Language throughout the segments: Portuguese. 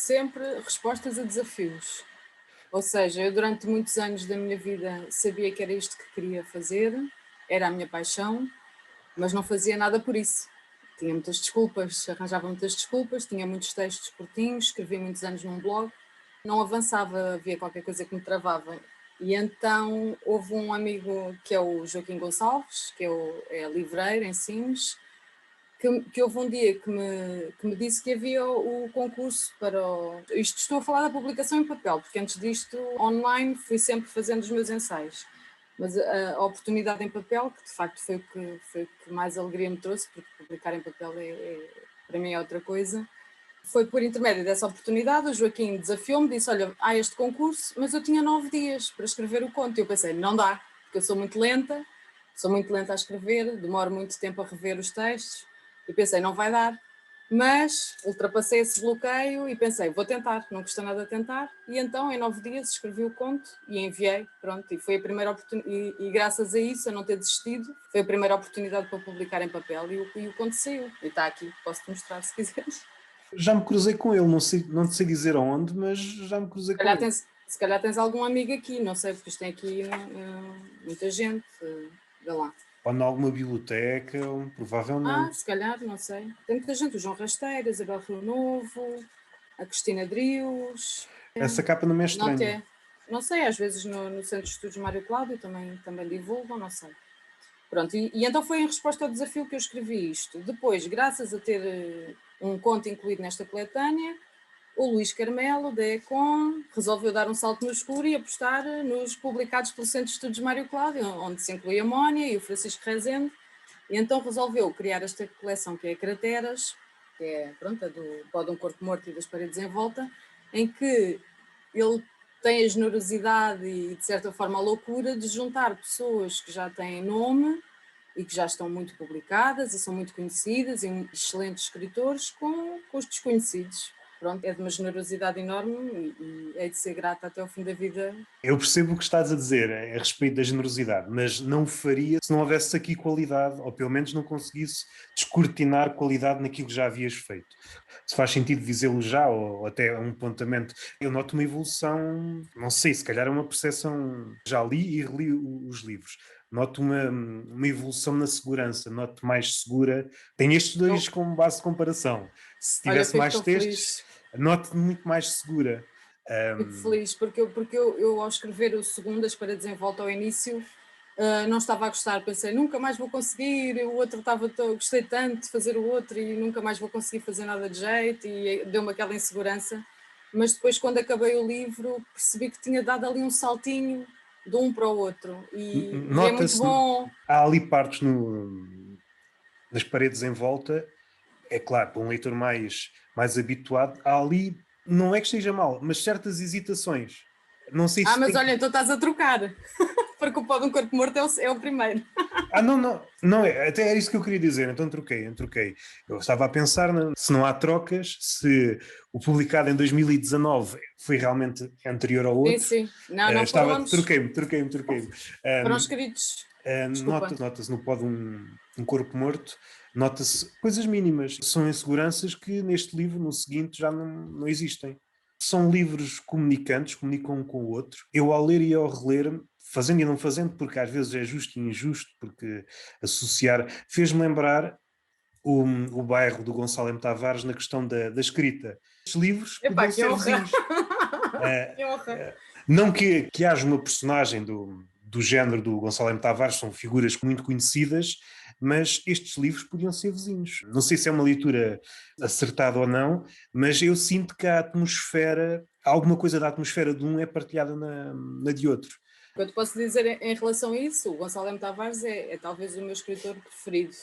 sempre respostas a desafios. Ou seja, eu durante muitos anos da minha vida sabia que era isto que queria fazer, era a minha paixão, mas não fazia nada por isso. Tinha muitas desculpas, arranjava muitas desculpas, tinha muitos textos curtinhos, escrevi muitos anos num blog, não avançava, havia qualquer coisa que me travava. E então houve um amigo que é o Joaquim Gonçalves, é livreiro em Sines, que houve um dia que me disse que havia o concurso para Isto estou a falar da publicação em papel, porque antes disto, online, fui sempre fazendo os meus ensaios. Mas a oportunidade em papel, que de facto foi o que mais alegria me trouxe, porque publicar em papel para mim é outra coisa, foi por intermédio dessa oportunidade. O Joaquim desafiou-me, disse: olha, há este concurso, mas eu tinha 9 dias para escrever o conto. E eu pensei: não dá, porque eu sou muito lenta a escrever, demoro muito tempo a rever os textos. E pensei: não vai dar. Mas ultrapassei esse bloqueio e pensei: vou tentar, não custa nada tentar. E então, em 9 dias, escrevi o conto e enviei. Pronto, e foi a primeira oportunidade. E graças a isso, a não ter desistido, foi a primeira oportunidade para publicar em papel. E o conto saiu. E está aqui, posso-te mostrar se quiseres. Já me cruzei com ele, não te sei dizer aonde, mas já me cruzei com ele. Se calhar tens algum amigo aqui, não sei, porque isto tem aqui muita gente. Vê lá. Ou em alguma biblioteca, provavelmente. Se calhar, não sei. Tem muita gente, o João Rasteiro, a Isabel Rio Novo, a Cristina Drius. Essa capa não me é Não, estranha. não sei, às vezes no Centro de Estudos Mário Cláudio também divulgam, não sei. Pronto, e então foi em resposta ao desafio que eu escrevi isto. Depois, graças a ter um conto incluído nesta coletânea, o Luís Carmelo, da Econ, resolveu dar um salto no escuro e apostar nos publicados pelo Centro de Estudos Mário Cláudio, onde se inclui a Mónia e o Francisco Rezende, e então resolveu criar esta coleção que é Crateras, que é, pronto, do Pó de um Corpo Morto e das Paredes em Volta, em que ele tem a generosidade e, de certa forma, a loucura de juntar pessoas que já têm nome e que já estão muito publicadas e são muito conhecidas e excelentes escritores com os desconhecidos. Pronto, é de uma generosidade enorme e hei de ser grata até ao fim da vida. Eu percebo o que estás a dizer a respeito da generosidade, mas não o faria se não houvesse aqui qualidade, ou pelo menos não conseguisse descortinar qualidade naquilo que já havias feito. Se faz sentido dizê-lo já, ou até um apontamento. Eu noto uma evolução, não sei, se calhar é uma percepção. Já li e reli os livros. Noto uma evolução na segurança, noto mais segura. Tenho estes dois como base de comparação. Se Olha, tivesse fico mais tão textos, feliz. noto-me muito mais segura. Fico feliz porque eu ao escrever o Segundas para Desenvolta ao início, não estava a gostar, pensei nunca mais vou conseguir, o outro gostei tanto de fazer o outro e nunca mais vou conseguir fazer nada de jeito, e deu-me aquela insegurança, mas depois quando acabei o livro percebi que tinha dado ali um saltinho de um para o outro e é muito Nota-se, bom. há ali partes nas paredes em volta, é claro, para um leitor mais habituado, há ali, não é que esteja mal, mas certas hesitações. Não sei se Mas tem. olha, então estás a trocar, porque o Pó de um Corpo Morto é o primeiro. Não, até era isso que eu queria dizer, então troquei. Eu estava a pensar se não há trocas, se o publicado em 2019 foi realmente anterior ao Sim, outro. sim, não falamos, Troquei-me. foram escritos, desculpa. Nota-se no pó de um corpo morto, nota-se coisas mínimas. São inseguranças que neste livro, no seguinte, já não existem. São livros comunicantes, comunicam um com o outro. Eu, ao ler e ao reler, fazendo e não fazendo, porque às vezes é justo e injusto, porque associar, fez-me lembrar o bairro do Gonçalo M. Tavares na questão da escrita. Estes livros Epá, podiam que ser honra! vizinhos. Uh, Que honra! não que haja uma personagem do género do Gonçalo M. Tavares, são figuras muito conhecidas, mas estes livros podiam ser vizinhos. Não sei se é uma leitura acertada ou não, mas eu sinto que a atmosfera, alguma coisa da atmosfera de um é partilhada na de outro. O que eu te posso dizer em relação a isso, o Gonçalo M. Tavares é talvez o meu escritor preferido,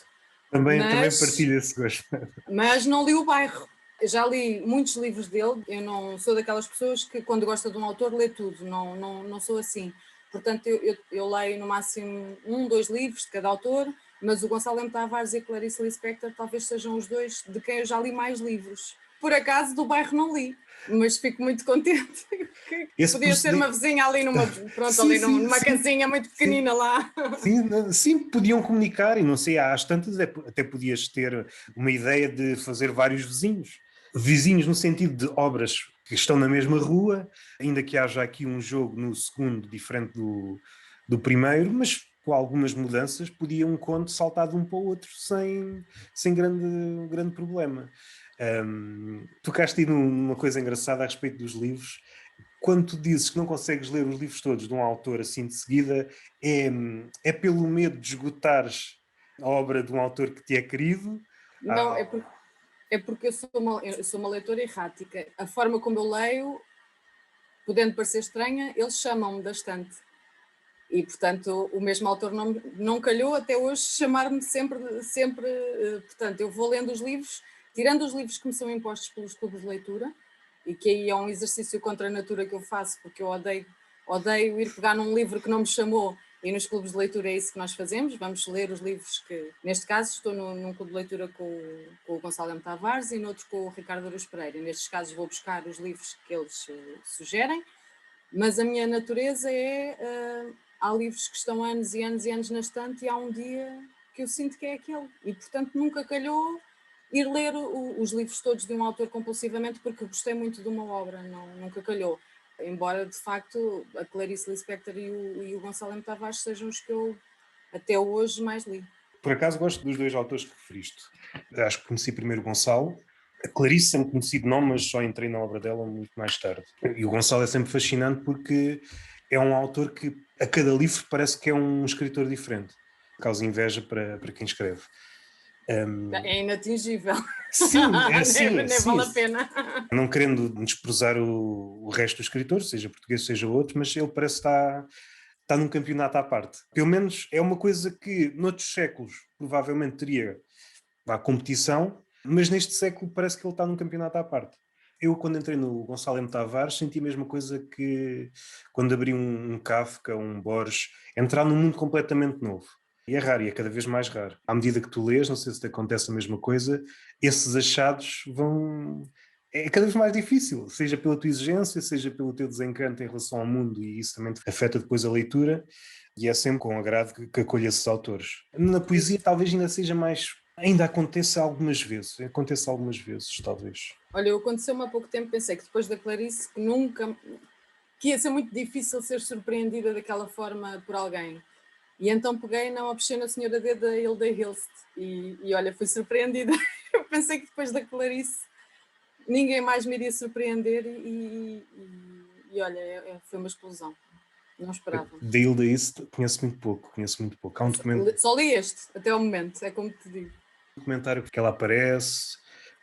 Também mas, partilho esse gosto. mas não li o Bairro. Eu já li muitos livros dele, eu não sou daquelas pessoas que quando gosta de um autor lê tudo, não sou assim. Portanto, eu leio no máximo 2 livros de cada autor, mas o Gonçalo M. Tavares e a Clarice Lispector talvez sejam os dois de quem eu já li mais livros. Por acaso, do Bairro não li, mas fico muito contente que Esse podia ser uma vizinha ali numa sim, casinha muito pequenina lá. sim, podiam comunicar e não sei, às tantas até podias ter uma ideia de fazer vários vizinhos. vizinhos no sentido de obras que estão na mesma rua, ainda que haja aqui um jogo no segundo diferente do primeiro, mas com algumas mudanças podia um conto saltar de um para o outro sem grande problema. Tocaste aí numa coisa engraçada a respeito dos livros. Quando tu dizes que não consegues ler os livros todos de um autor assim de seguida, é pelo medo de esgotares a obra de um autor que te é querido? Não, é porque eu sou uma leitora errática. A forma como eu leio, podendo parecer estranha, eles chamam-me da estante. E, portanto, o mesmo autor não calhou até hoje chamar-me sempre. Portanto, eu vou lendo os livros, tirando os livros que me são impostos pelos clubes de leitura, e que aí é um exercício contra a natura que eu faço, porque eu odeio ir pegar num livro que não me chamou, e nos clubes de leitura é isso que nós fazemos, vamos ler os livros que, neste caso, estou num clube de leitura com o Gonçalo M. Tavares e noutro com o Ricardo Aruz Pereira. Nestes casos vou buscar os livros que eles sugerem, mas a minha natureza há livros que estão anos e anos e anos na estante e há um dia que eu sinto que é aquele. E, portanto, nunca calhou ir ler os livros todos de um autor compulsivamente porque gostei muito de uma obra, nunca calhou. Embora, de facto, a Clarice Lispector e o Gonçalo M. Tavares sejam os que eu, até hoje, mais li. Por acaso gosto dos dois autores que referiste. Acho que conheci primeiro o Gonçalo. A Clarice sempre conheci de nome, mas só entrei na obra dela muito mais tarde. E o Gonçalo é sempre fascinante porque é um autor que a cada livro parece que é um escritor diferente. Causa inveja para quem escreve. É inatingível. Sim, é assim. Nem vale a pena. Não querendo desprezar o resto dos escritores, seja português, seja outro, mas ele parece está num campeonato à parte. Pelo menos é uma coisa que noutros séculos provavelmente teria a competição, mas neste século parece que ele está num campeonato à parte. Eu, quando entrei no Gonçalo M. Tavares, senti a mesma coisa que quando abri um Kafka, um Borges, entrar num mundo completamente novo. E é raro, e é cada vez mais raro. À medida que tu lês, não sei se te acontece a mesma coisa, esses achados vão... É cada vez mais difícil, seja pela tua exigência, seja pelo teu desencanto em relação ao mundo, e isso também afeta depois a leitura, e é sempre com agrado que acolho esses autores. Na poesia talvez ainda seja mais... Ainda aconteça algumas vezes, talvez. Olha, aconteceu-me há pouco tempo, pensei que depois da Clarice que ia ser muito difícil ser surpreendida daquela forma por alguém. E então peguei na Obscena Senhora D da Hilda Hilst e olha, fui surpreendida. Eu pensei que depois da Clarice ninguém mais me iria surpreender e olha, foi uma explosão. Não esperava. Da Hilda Hilst conheço muito pouco. Há um Só li este, até ao momento, é como te digo. documentário que ela aparece,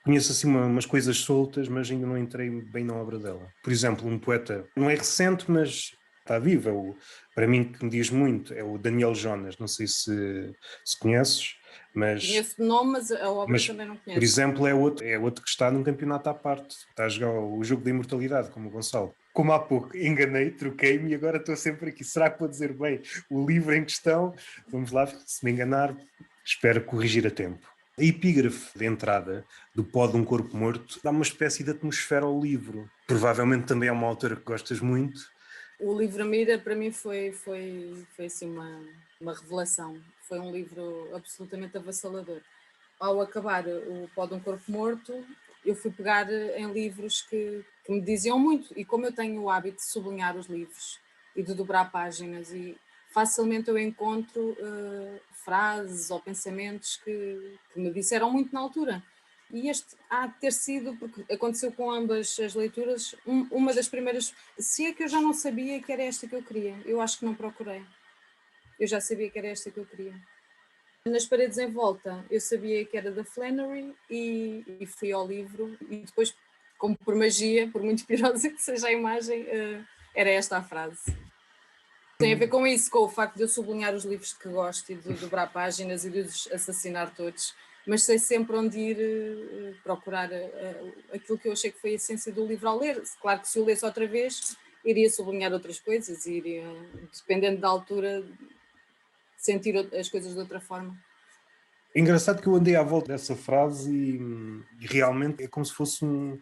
conheço assim umas coisas soltas, mas ainda não entrei bem na obra dela. Por exemplo, um poeta, não é recente, mas está vivo, para mim que me diz muito, é o Daniel Jonas, não sei se conheces, mas... Conheço de nome, mas a obra também não conheço. Por exemplo, é outro que está num campeonato à parte, está a jogar o jogo da imortalidade, como o Gonçalo. Como há pouco enganei, troquei-me e agora estou sempre aqui. Será que vou dizer bem o livro em questão? Vamos lá, se me enganar, espero corrigir a tempo. A epígrafe de entrada do Pó de um Corpo Morto dá uma espécie de atmosfera ao livro. Provavelmente também é uma autora que gostas muito. O livro Mira, para mim, foi assim uma revelação. Foi um livro absolutamente avassalador. Ao acabar o Pó de um Corpo Morto, eu fui pegar em livros que me diziam muito. E como eu tenho o hábito de sublinhar os livros e de dobrar páginas, e facilmente eu encontro frases ou pensamentos que me disseram muito na altura. E este há de ter sido, porque aconteceu com ambas as leituras, uma das primeiras. Se é que eu já não sabia que era esta que eu queria, eu acho que não procurei. Eu já sabia que era esta que eu queria. Nas paredes em volta, eu sabia que era da Flannery e fui ao livro. E depois, como por magia, por muito pirosa que seja a imagem, era esta a frase. Tem a ver com isso, com o facto de eu sublinhar os livros que gosto e de dobrar páginas e de os assassinar todos, mas sei sempre onde ir procurar aquilo que eu achei que foi a essência do livro ao ler. Claro que se eu lesse outra vez, iria sublinhar outras coisas e iria, dependendo da altura, sentir as coisas de outra forma. É engraçado que eu andei à volta dessa frase e realmente é como se fosse um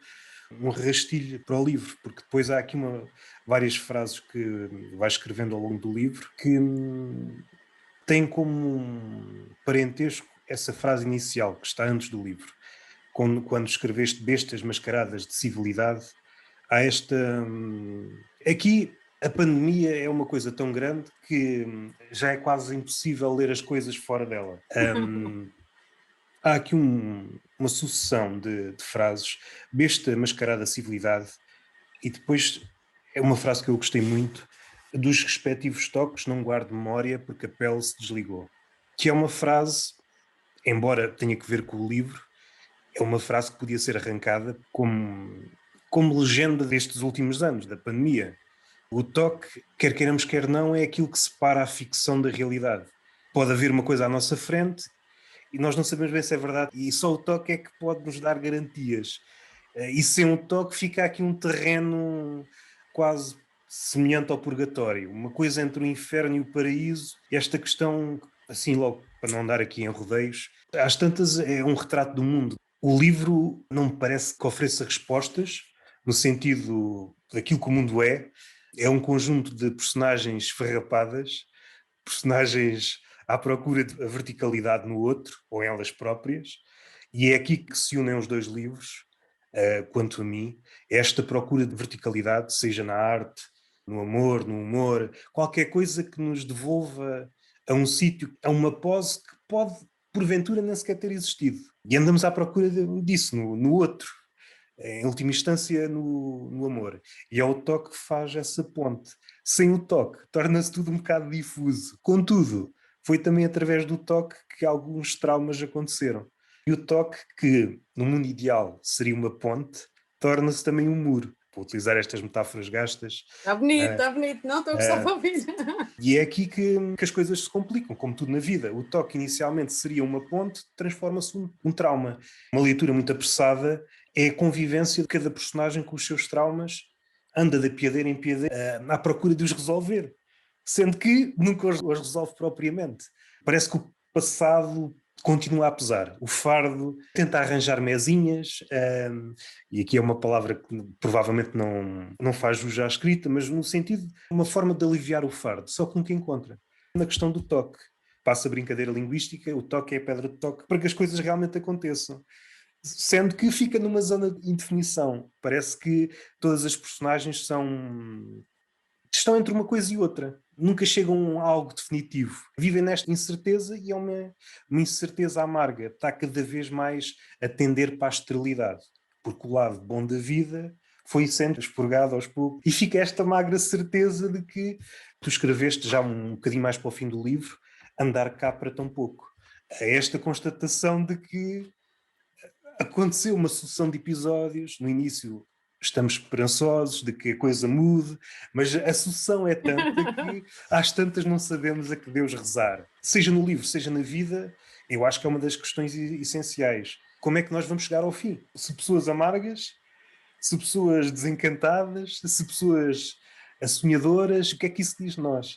rastilho para o livro, porque depois há aqui várias frases que vais escrevendo ao longo do livro que têm como um parentesco essa frase inicial que está antes do livro. quando escreveste Bestas Mascaradas de Civilidade, há esta. Aqui a pandemia é uma coisa tão grande que já é quase impossível ler as coisas fora dela. Há aqui uma sucessão de frases, besta mascarada civilidade, e depois é uma frase que eu gostei muito, dos respectivos toques não guardo memória porque a pele se desligou. Que é uma frase, embora tenha que ver com o livro, é uma frase que podia ser arrancada como legenda destes últimos anos, da pandemia. O toque, quer queiramos, quer não, é aquilo que separa a ficção da realidade. Pode haver uma coisa à nossa frente e nós não sabemos bem se é verdade, e só o toque é que pode nos dar garantias. E sem um toque fica aqui um terreno quase semelhante ao purgatório, uma coisa entre o inferno e o paraíso. E esta questão, assim logo, para não andar aqui em rodeios, às tantas é um retrato do mundo. O livro não me parece que ofereça respostas, no sentido daquilo que o mundo é um conjunto de personagens esfarrapadas, personagens à procura da verticalidade no outro, ou em elas próprias, e é aqui que se unem os dois livros, quanto a mim, esta procura de verticalidade, seja na arte, no amor, no humor, qualquer coisa que nos devolva a um sítio, a uma pose que pode, porventura, nem sequer ter existido. E andamos à procura disso, no outro, em última instância no amor. E é o toque que faz essa ponte. Sem o toque, torna-se tudo um bocado difuso. Contudo, foi também através do toque que alguns traumas aconteceram. E o toque, que no mundo ideal seria uma ponte, torna-se também um muro. Vou utilizar estas metáforas gastas. Está bonito, não estou a gostar de ouvir. E é aqui que as coisas se complicam, como tudo na vida. O toque inicialmente seria uma ponte, transforma-se um trauma. Uma leitura muito apressada é a convivência de cada personagem com os seus traumas, anda de piadeira em piadeira à procura de os resolver, sendo que nunca os resolve propriamente. Parece que o passado continua a pesar. O fardo tenta arranjar mesinhas, e aqui é uma palavra que provavelmente não faz jus à escrita, mas no sentido de uma forma de aliviar o fardo, só que nunca encontra. Na questão do toque, passa a brincadeira linguística, o toque é a pedra de toque para que as coisas realmente aconteçam. Sendo que fica numa zona de indefinição. Parece que todas as personagens estão entre uma coisa e outra. Nunca chegam a algo definitivo. Vivem nesta incerteza e é uma incerteza amarga. Está cada vez mais a tender para a esterilidade. Porque o lado bom da vida foi sendo expurgado aos poucos. E fica esta magra certeza de que tu escreveste já um bocadinho mais para o fim do livro, andar cá para tão pouco. É esta constatação de que aconteceu uma sucessão de episódios. No início estamos esperançosos de que a coisa mude, mas a sucessão é tanta que às tantas não sabemos a que Deus rezar. Seja no livro, seja na vida, eu acho que é uma das questões essenciais. Como é que nós vamos chegar ao fim? Se pessoas amargas, se pessoas desencantadas, se pessoas sonhadoras, o que é que isso diz de nós?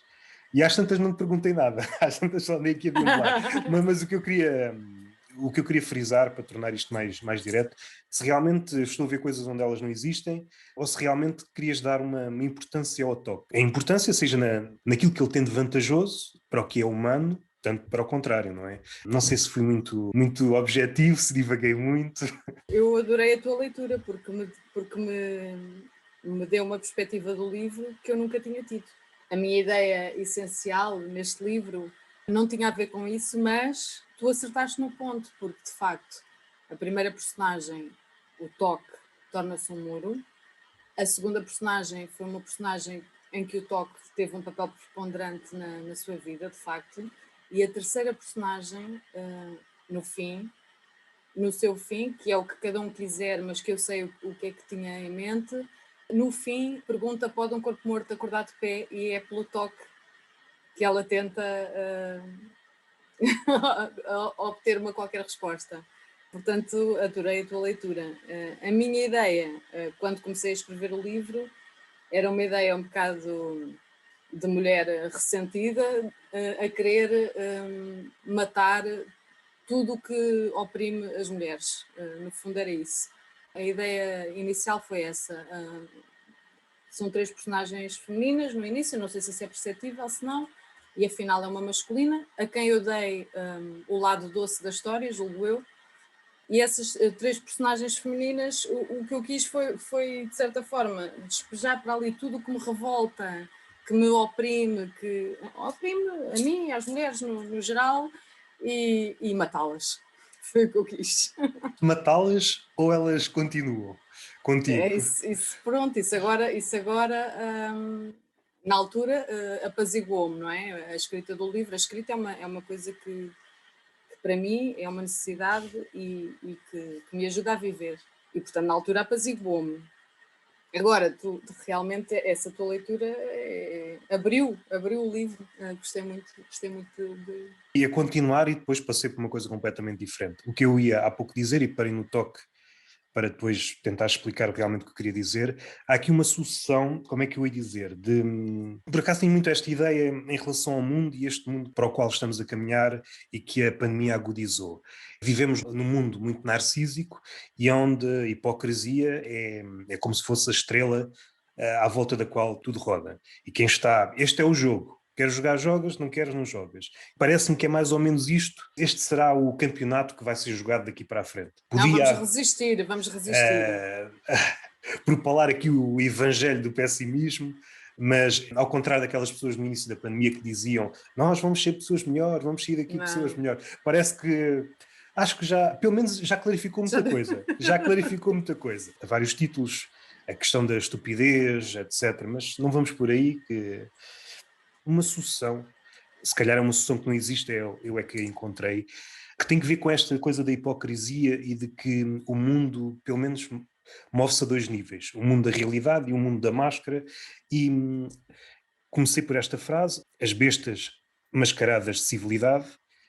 E às tantas não te perguntei nada, às tantas só andei aqui a deambular. Mas o que eu queria frisar, para tornar isto mais direto, se realmente estou a ver coisas onde elas não existem, ou se realmente querias dar uma importância ao toque. A importância seja naquilo que ele tem de vantajoso para o que é humano, tanto para o contrário, não é? Não sei se fui muito objetivo, se divaguei muito. Eu adorei a tua leitura porque me deu uma perspectiva do livro que eu nunca tinha tido. A minha ideia essencial neste livro não tinha a ver com isso, mas tu acertaste no ponto, porque de facto a primeira personagem, o toque, torna-se um muro. A segunda personagem foi uma personagem em que o toque teve um papel preponderante na sua vida, de facto. E a terceira personagem, no seu fim, que é o que cada um quiser, mas que eu sei o que é que tinha em mente, no fim pergunta: pode um corpo morto acordar de pé? E é pelo toque que ela tenta obter uma qualquer resposta. Portanto, adorei a tua leitura. A minha ideia, quando comecei a escrever o livro, era uma ideia um bocado de mulher ressentida, a querer matar tudo o que oprime as mulheres. No fundo era isso. A ideia inicial foi essa. São 3 personagens femininas no início, não sei se isso é perceptível, se não, e afinal é uma masculina, a quem eu dei o lado doce da história, julgo eu, E essas três personagens femininas, o que eu quis foi, de certa forma, despejar para ali tudo o que me revolta, que me oprime, que oprime a mim e às mulheres no geral, e matá-las. Foi o que eu quis. Matá-las ou elas continuam É contigo? isso, pronto, isso agora na altura apaziguou-me, não é? A escrita do livro, a escrita é uma coisa que para mim é uma necessidade e que me ajuda a viver. E portanto na altura apaziguou-me. Agora, realmente essa tua leitura abriu o livro. Gostei muito de. E a continuar e depois passei por uma coisa completamente diferente. O que eu ia há pouco dizer e parei no toque para depois tentar explicar realmente o que eu queria dizer, há aqui uma sucessão, como é que eu ia dizer, por acaso tenho muito esta ideia em relação ao mundo e este mundo para o qual estamos a caminhar e que a pandemia agudizou. Vivemos num mundo muito narcísico e onde a hipocrisia é como se fosse a estrela à volta da qual tudo roda. E quem está, este é o jogo. Queres jogar, jogas, não queres, não jogas. Parece-me que é mais ou menos isto. Este será o campeonato que vai ser jogado daqui para a frente. Não, vamos Podia resistir, vamos resistir. propalar aqui o evangelho do pessimismo, mas ao contrário daquelas pessoas no início da pandemia que diziam nós vamos ser pessoas melhores, vamos sair daqui pessoas Não. melhores, parece que acho que já, pelo menos já clarificou muita coisa, já clarificou muita coisa. Há vários títulos, a questão da estupidez, etc, mas não vamos por aí, que uma sucessão, se calhar é uma sucessão que não existe, eu é que a encontrei, que tem que ver com esta coisa da hipocrisia e de que o mundo, pelo menos, move-se a dois níveis: o mundo da realidade e o mundo da máscara. E comecei por esta frase: as bestas mascaradas de civilidade.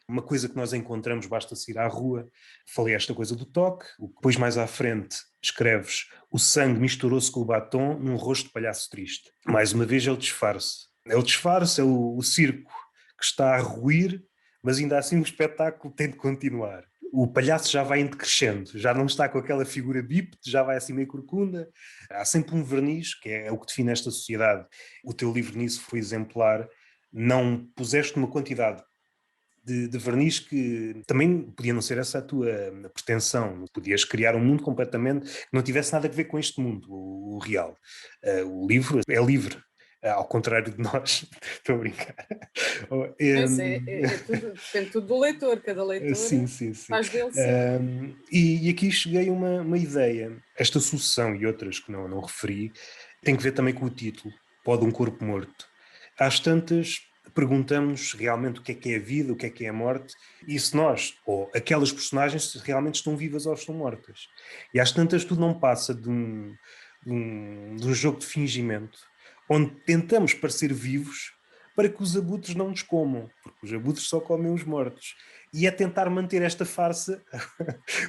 Uma coisa que nós encontramos, basta se ir à rua. Falei esta coisa do toque, depois mais à frente escreves: o sangue misturou-se com o batom num rosto de palhaço triste. Mais uma vez é o disfarce. É o disfarce, é o circo que está a ruir, mas ainda assim o espetáculo tem de continuar. O palhaço já vai indo crescendo, já não está com aquela figura bípede, já vai assim meio corcunda. Há sempre um verniz, que é o que define esta sociedade. O teu livro nisso foi exemplar. Não puseste uma quantidade de verniz que também podia não ser essa a tua pretensão. Podias criar um mundo completamente que não tivesse nada a ver com este mundo, o real. O livro é livre. Ao contrário de nós, estou a brincar. Oh, Depende tudo do leitor, cada leitor sim, sim, sim. faz dele sim. E aqui cheguei a uma ideia. Esta sucessão e outras que não referi tem que ver também com o título: Pode um corpo morto. Às tantas, perguntamos realmente o que é a vida, o que é a morte, e se nós, ou aquelas personagens, realmente estão vivas ou estão mortas. E às tantas, tudo não passa de um jogo de fingimento, onde tentamos parecer vivos para que os abutres não nos comam, porque os abutres só comem os mortos. E é tentar manter esta farsa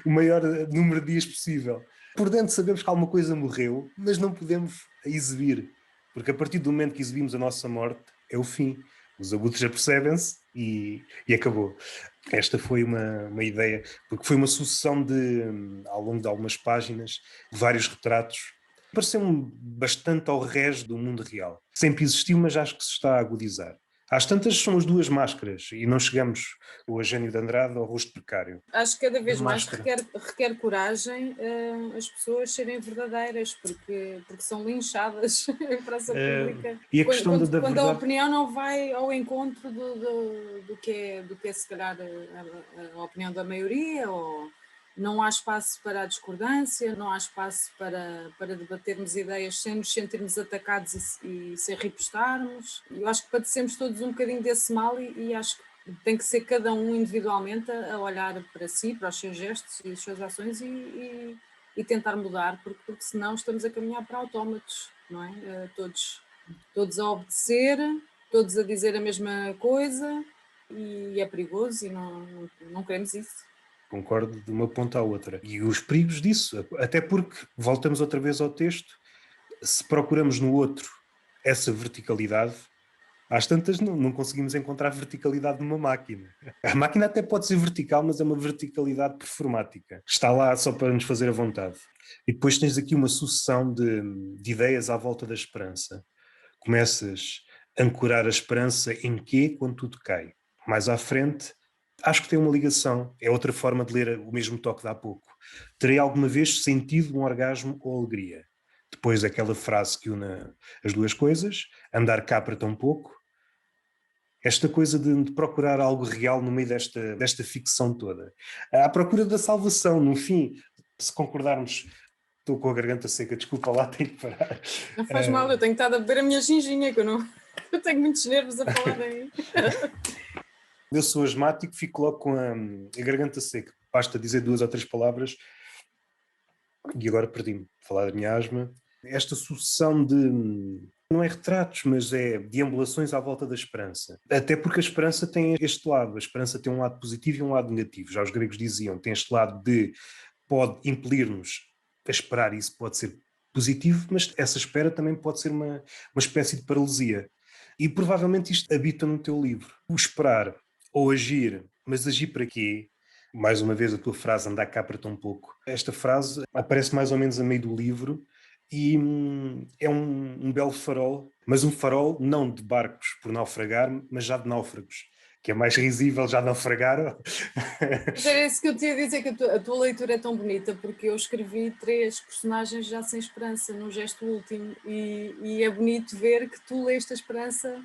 o maior número de dias possível. Por dentro sabemos que alguma coisa morreu, mas não podemos a exibir, porque a partir do momento que exibimos a nossa morte, é o fim. Os abutres apercebem-se e acabou. Esta foi uma ideia, porque foi uma sucessão ao longo de algumas páginas, vários retratos. Pareceu-me bastante ao rés do mundo real. Sempre existiu, mas acho que se está a agudizar. Às tantas são as duas máscaras e não chegamos, o Eugénio de Andrade, ao rosto precário. Acho que cada A vez mais máscara. requer coragem as pessoas serem verdadeiras, porque são linchadas em praça pública. E a Quando, questão quando, da quando a verdade. opinião não vai ao encontro do que é se calhar a opinião da maioria, ou não há espaço para a discordância, não há espaço para debatermos ideias sem nos sentirmos atacados e sem ripostarmos. Eu acho que padecemos todos um bocadinho desse mal e acho que tem que ser cada um individualmente a olhar para si, para os seus gestos e as suas ações e tentar mudar, porque senão estamos a caminhar para autómatos, não é? Todos a obedecer, todos a dizer a mesma coisa e é perigoso e não queremos isso. Concordo de uma ponta à outra. E os perigos disso, até porque, voltamos outra vez ao texto, se procuramos no outro essa verticalidade, às tantas não conseguimos encontrar verticalidade numa máquina. A máquina até pode ser vertical, mas é uma verticalidade performática. Está lá só para nos fazer a vontade. E depois tens aqui uma sucessão de ideias à volta da esperança. Começas a ancorar a esperança em quê quando tudo cai. Mais à frente Acho que tem uma ligação, é outra forma de ler o mesmo toque de há pouco. Terei alguma vez sentido um orgasmo ou alegria? Depois aquela frase que une as duas coisas, andar cá para tão pouco, esta coisa de procurar algo real no meio desta ficção toda. À procura da salvação, no fim, se concordarmos, estou com a garganta seca, desculpa lá, tenho que parar. Não faz mal, eu tenho estado a beber a minha ginginha, que eu não... Eu tenho muitos nervos a falar daí. Eu sou asmático, fico logo com a garganta seca. Basta dizer 2 ou 3 palavras e agora perdi-me. Falar da minha asma. Esta sucessão de, não é retratos, mas é deambulações à volta da esperança. Até porque a esperança tem este lado. A esperança tem um lado positivo e um lado negativo. Já os gregos diziam, tem este lado de pode impelir-nos a esperar, e isso pode ser positivo, mas essa espera também pode ser uma espécie de paralisia. E provavelmente isto habita no teu livro. O esperar ou agir, mas agir para quê? Mais uma vez a tua frase, andar cá para tão pouco. Esta frase aparece mais ou menos a meio do livro e é um belo farol, mas um farol não de barcos por naufragar, mas já de náufragos, que é mais risível, já naufragaram. Mas era isso que eu te ia dizer, que a tua leitura é tão bonita, porque eu escrevi 3 personagens já sem esperança, no gesto último, e é bonito ver que tu leste a esperança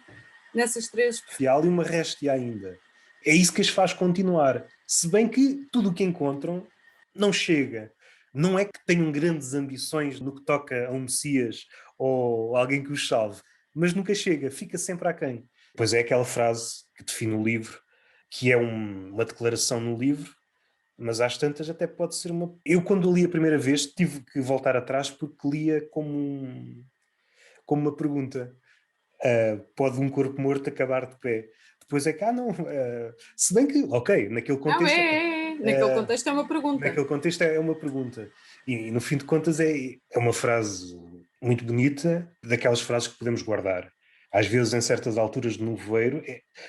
nessas 3. E há ali uma réstia ainda. É isso que as faz continuar. Se bem que tudo o que encontram não chega. Não é que tenham grandes ambições no que toca a um Messias ou alguém que os salve, mas nunca chega, fica sempre aquém. Pois é aquela frase que define o livro, que é uma declaração no livro, mas às tantas até pode ser uma... Eu, quando li a primeira vez, tive que voltar atrás porque lia como uma pergunta. Pode um corpo morto acabar de pé? Depois é que, não. Se bem que, ok, naquele Não, contexto. naquele contexto é uma pergunta. Naquele contexto é uma pergunta. E no fim de contas é uma frase muito bonita, daquelas frases que podemos guardar. Às vezes, em certas alturas de nevoeiro,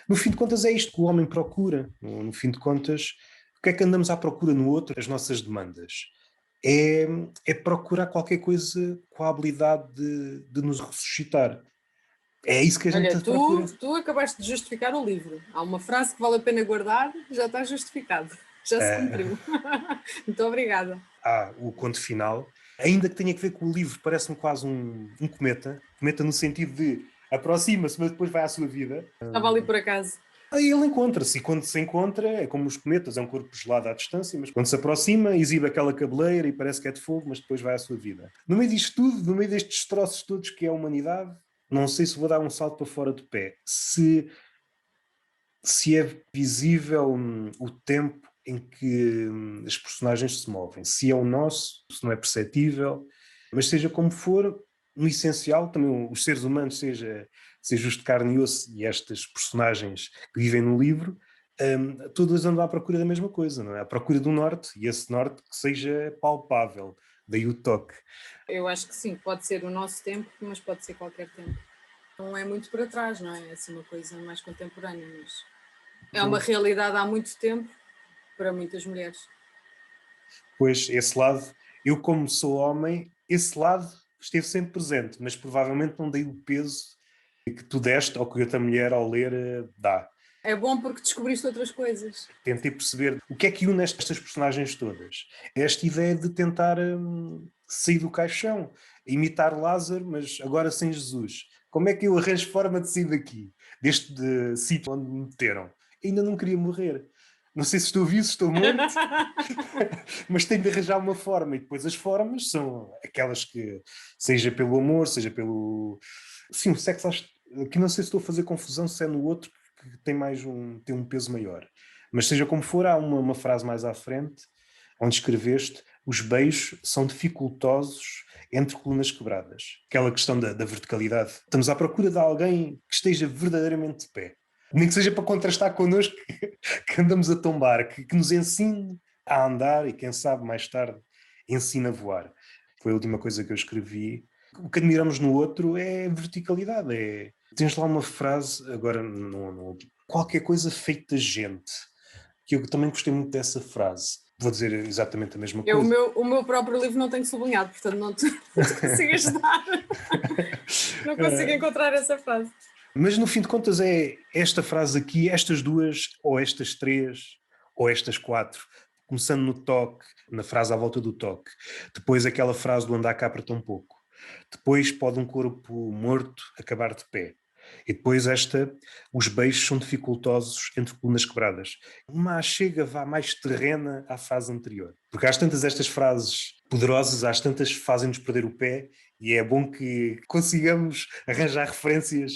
no fim de contas é isto que o homem procura. No fim de contas, o que é que andamos à procura no outro? As nossas demandas. É procurar qualquer coisa com a habilidade de nos ressuscitar. É isso que a gente Olha, procura. tu acabaste de justificar o livro. Há uma frase que vale a pena guardar, já está justificado. Já se cumpriu. Muito obrigada. O conto final, ainda que tenha que ver com o livro, parece-me quase um cometa. Cometa no sentido de aproxima-se, mas depois vai à sua vida. Estava ali por acaso. Aí ele encontra-se, e quando se encontra, é como os cometas, é um corpo gelado à distância, mas quando se aproxima, exibe aquela cabeleira e parece que é de fogo, mas depois vai à sua vida. No meio disto tudo, no meio destes destroços todos que é a humanidade, não sei se vou dar um salto para fora do pé. Se é visível o tempo em que as personagens se movem, se é o nosso, se não é perceptível, mas seja como for, no essencial, também os seres humanos, seja os de carne e osso e estas personagens que vivem no livro, todas andam à procura da mesma coisa, não é? À procura do norte, e esse norte que seja palpável, daí o toque. Eu acho que sim, pode ser o nosso tempo, mas pode ser qualquer tempo. Não é muito para trás, não é? É assim uma coisa mais contemporânea, mas é uma realidade há muito tempo para muitas mulheres. Pois, esse lado, eu como sou homem, esse lado esteve sempre presente, mas provavelmente não dei o peso que tu deste ou que outra mulher ao ler dá. É bom porque descobriste outras coisas. Tentei perceber o que é que une estas personagens todas. Esta ideia de tentar sair do caixão, imitar Lázaro, mas agora sem Jesus. Como é que eu arranjo forma de sair daqui, deste sítio onde me meteram? Ainda não queria morrer. Não sei se estou vivo, se estou morto, mas tenho de arranjar uma forma. E depois as formas são aquelas que, seja pelo amor, seja pelo... Sim, o sexo, aqui não sei se estou a fazer confusão, se é no outro que tem tem um peso maior. Mas seja como for, há uma frase mais à frente, onde escreveste: os beijos são dificultosos entre colunas quebradas. Aquela questão da verticalidade. Estamos à procura de alguém que esteja verdadeiramente de pé. Nem que seja para contrastar connosco, que andamos a tombar, que nos ensine a andar e, quem sabe, mais tarde, ensina a voar. Foi a última coisa que eu escrevi. O que admiramos no outro é verticalidade. Tens lá uma frase, agora não, qualquer coisa feita de gente, que eu também gostei muito dessa frase. Vou dizer exatamente a mesma coisa. O meu próprio livro não tenho sublinhado, portanto não te consigo ajudar. Não consigo encontrar essa frase. Mas no fim de contas é esta frase aqui, estas duas, ou estas três, ou estas quatro, começando no toque, na frase à volta do toque. Depois aquela frase do andar cá para tão pouco. Depois pode um corpo morto acabar de pé. E depois os beijos são dificultosos entre colunas quebradas. Uma chega vá mais terrena à frase anterior. Porque às tantas estas frases poderosas, às tantas fazem-nos perder o pé e é bom que consigamos arranjar referências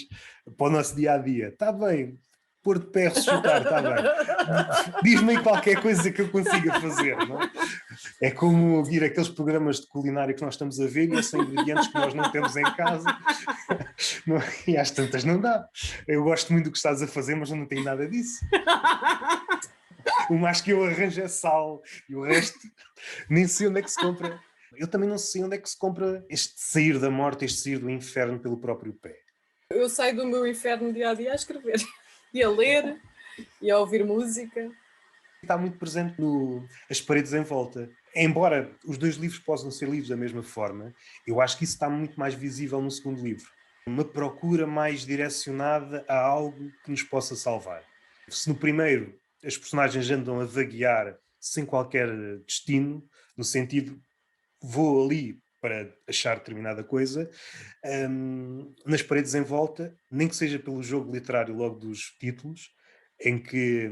para o nosso dia-a-dia. Está bem, pôr de pé, ressuscitar, está bem. Diz-me aí qualquer coisa que eu consiga fazer, não é? É como vir aqueles programas de culinária que nós estamos a ver e são ingredientes que nós não temos em casa. Não, e às tantas não dá. Eu gosto muito do que estás a fazer, mas eu não tenho nada disso. O mais que eu arranjo é sal e o resto nem sei onde é que se compra. Eu também não sei onde é que se compra este sair da morte, este sair do inferno pelo próprio pé. Eu saio do meu inferno dia a dia a escrever e a ler e a ouvir música. Está muito presente no As Paredes em Volta. Embora os dois livros possam ser lidos da mesma forma, eu acho que isso está muito mais visível no segundo livro. Uma procura mais direcionada a algo que nos possa salvar. Se no primeiro as personagens andam a vaguear sem qualquer destino, no sentido, vou ali para achar determinada coisa, nas Paredes em Volta, nem que seja pelo jogo literário logo dos títulos, em que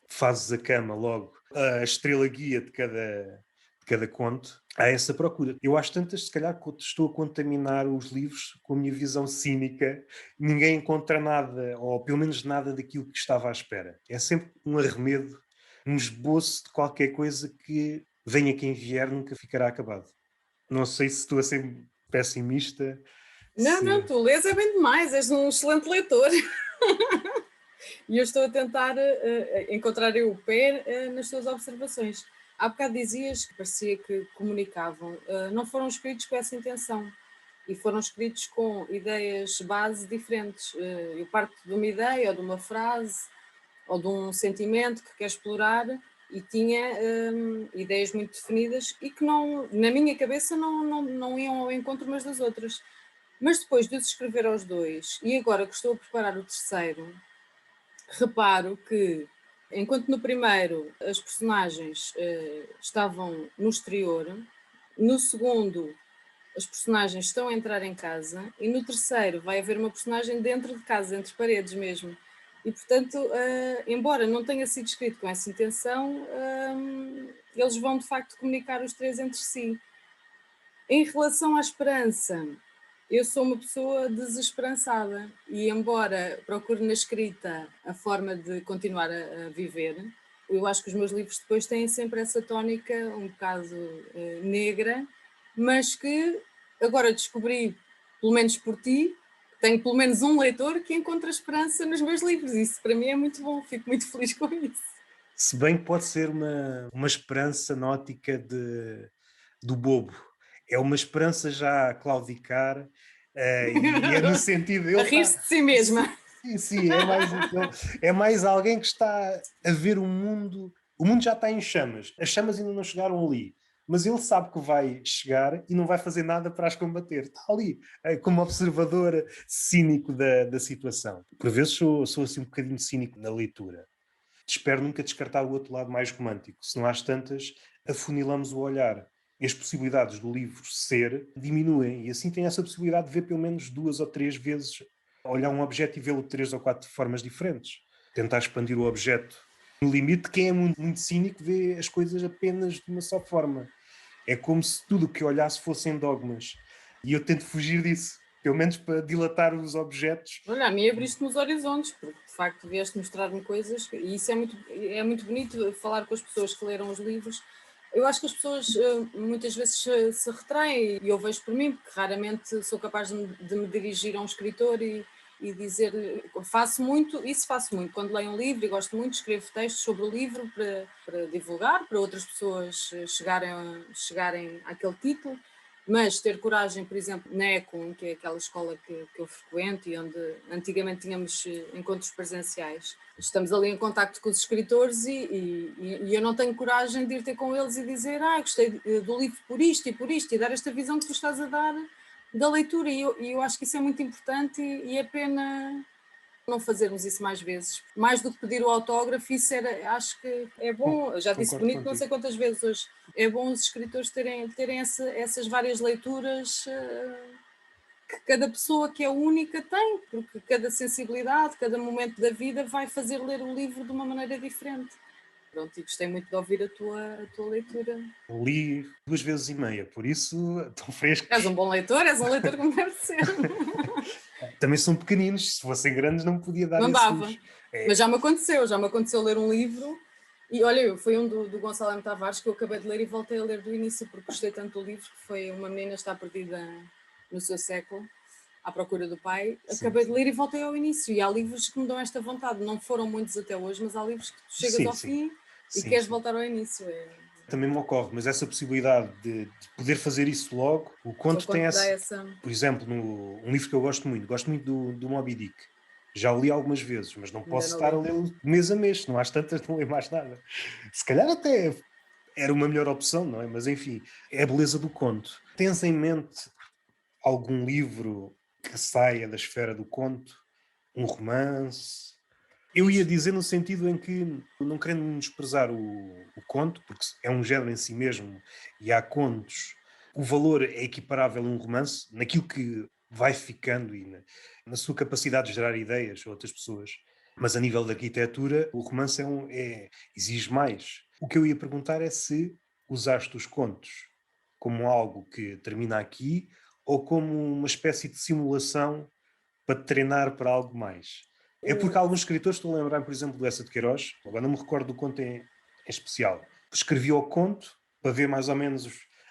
fazes a cama logo, a estrela guia de cada conto, há essa procura. Eu acho tantas, se calhar, que estou a contaminar os livros com a minha visão cínica, ninguém encontra nada, ou pelo menos nada daquilo que estava à espera. É sempre um arremedo, um esboço de qualquer coisa que, venha quem vier, nunca ficará acabado. Não sei se estou a ser pessimista. Não, tu lês é bem demais, és um excelente leitor. E eu estou a tentar encontrar o pé nas tuas observações. Há bocado dizias que parecia que comunicavam. Não foram escritos com essa intenção. E foram escritos com ideias base diferentes. Eu parto de uma ideia, ou de uma frase, ou de um sentimento que quer explorar, e tinha ideias muito definidas e que não, na minha cabeça não iam ao encontro umas das outras. Mas depois de os escrever aos dois, e agora que estou a preparar o terceiro, reparo que, enquanto no primeiro as personagens estavam no exterior, no segundo as personagens estão a entrar em casa e no terceiro vai haver uma personagem dentro de casa, entre paredes mesmo. E, portanto, embora não tenha sido escrito com essa intenção, eles vão, de facto, comunicar os três entre si. Em relação à esperança, eu sou uma pessoa desesperançada e, embora procure na escrita a forma de continuar a viver, eu acho que os meus livros depois têm sempre essa tónica um bocado negra, mas que agora descobri, pelo menos por ti, tenho pelo menos um leitor que encontra esperança nos meus livros. Isso para mim é muito bom, fico muito feliz com isso. Se bem que pode ser uma esperança na ótica do bobo. É uma esperança já a claudicar, e é no sentido... A Ele está... rir-se de si mesma. Sim, é mais alguém que está a ver o mundo... O mundo já está em chamas. As chamas ainda não chegaram ali. Mas ele sabe que vai chegar e não vai fazer nada para as combater. Está ali, como observador cínico da situação. Por vezes sou assim um bocadinho cínico na leitura. Espero nunca descartar o outro lado mais romântico. Se não há tantas, afunilamos o olhar. E as possibilidades do livro ser diminuem. E assim tem essa possibilidade de ver pelo menos 2 ou 3 vezes, olhar um objeto e vê-lo de 3 ou 4 formas diferentes. Tentar expandir o objeto. No limite, quem é muito, muito cínico vê as coisas apenas de uma só forma. É como se tudo o que olhasse fossem dogmas. E eu tento fugir disso. Pelo menos para dilatar os objetos. Olha, a mim abriste-me os horizontes, porque de facto vieste mostrar-me coisas, e isso é muito bonito falar com as pessoas que leram os livros. Eu acho que as pessoas muitas vezes se retraem, e eu vejo por mim, porque raramente sou capaz de me dirigir a um escritor e dizer, faço muito. Quando leio um livro e gosto muito, escrevo textos sobre o livro para divulgar, para outras pessoas chegarem àquele título. Mas ter coragem, por exemplo, na ECOM, que é aquela escola que eu frequento e onde antigamente tínhamos encontros presenciais, estamos ali em contacto com os escritores e eu não tenho coragem de ir ter com eles e dizer gostei do livro por isto e dar esta visão que tu estás a dar da leitura. E eu acho que isso é muito importante e é pena não fazermos isso mais vezes. Mais do que pedir o autógrafo, isso acho que é bom. Eu já disse Concordo bonito contigo. não sei quantas vezes hoje. É bom os escritores terem essas várias leituras que cada pessoa que é única tem, porque cada sensibilidade, cada momento da vida vai fazer ler o livro de uma maneira diferente. Pronto, e gostei muito de ouvir a tua leitura. Li 2 vezes e meia, por isso estão frescos. És um leitor como deve ser. Também são pequeninos, se fossem grandes não podia dar Não dava. esses... Mas já me aconteceu ler um livro e olha, foi um do Gonçalo M. Tavares que eu acabei de ler e voltei a ler do início porque gostei tanto do livro, que foi Uma Menina Está Perdida no Seu Século, à procura do pai. Acabei de ler e voltei ao início. E há livros que me dão esta vontade. Não foram muitos até hoje, mas há livros que tu chegas ao fim e queres voltar ao início. Também me ocorre, mas essa possibilidade de poder fazer isso logo, o conto tem essa... Por exemplo, um livro que eu gosto muito do Moby Dick. Já o li algumas vezes, mas não posso estar a lê-lo mês a mês, se não há tantas, não leio mais nada. Se calhar até era uma melhor opção, não é? Mas enfim, é a beleza do conto. Tens em mente algum livro que saia da esfera do conto? Um romance? Eu ia dizer no sentido em que, não querendo desprezar o conto, porque é um género em si mesmo, e há contos, o valor é equiparável a um romance, naquilo que vai ficando e na sua capacidade de gerar ideias a outras pessoas. Mas a nível da arquitetura, o romance exige mais. O que eu ia perguntar é se usaste os contos como algo que termina aqui ou como uma espécie de simulação para treinar para algo mais. É porque alguns escritores, estou a lembrar, por exemplo, do Essa de Queiroz, agora não me recordo do conto em especial, escrevi o conto para ver mais ou menos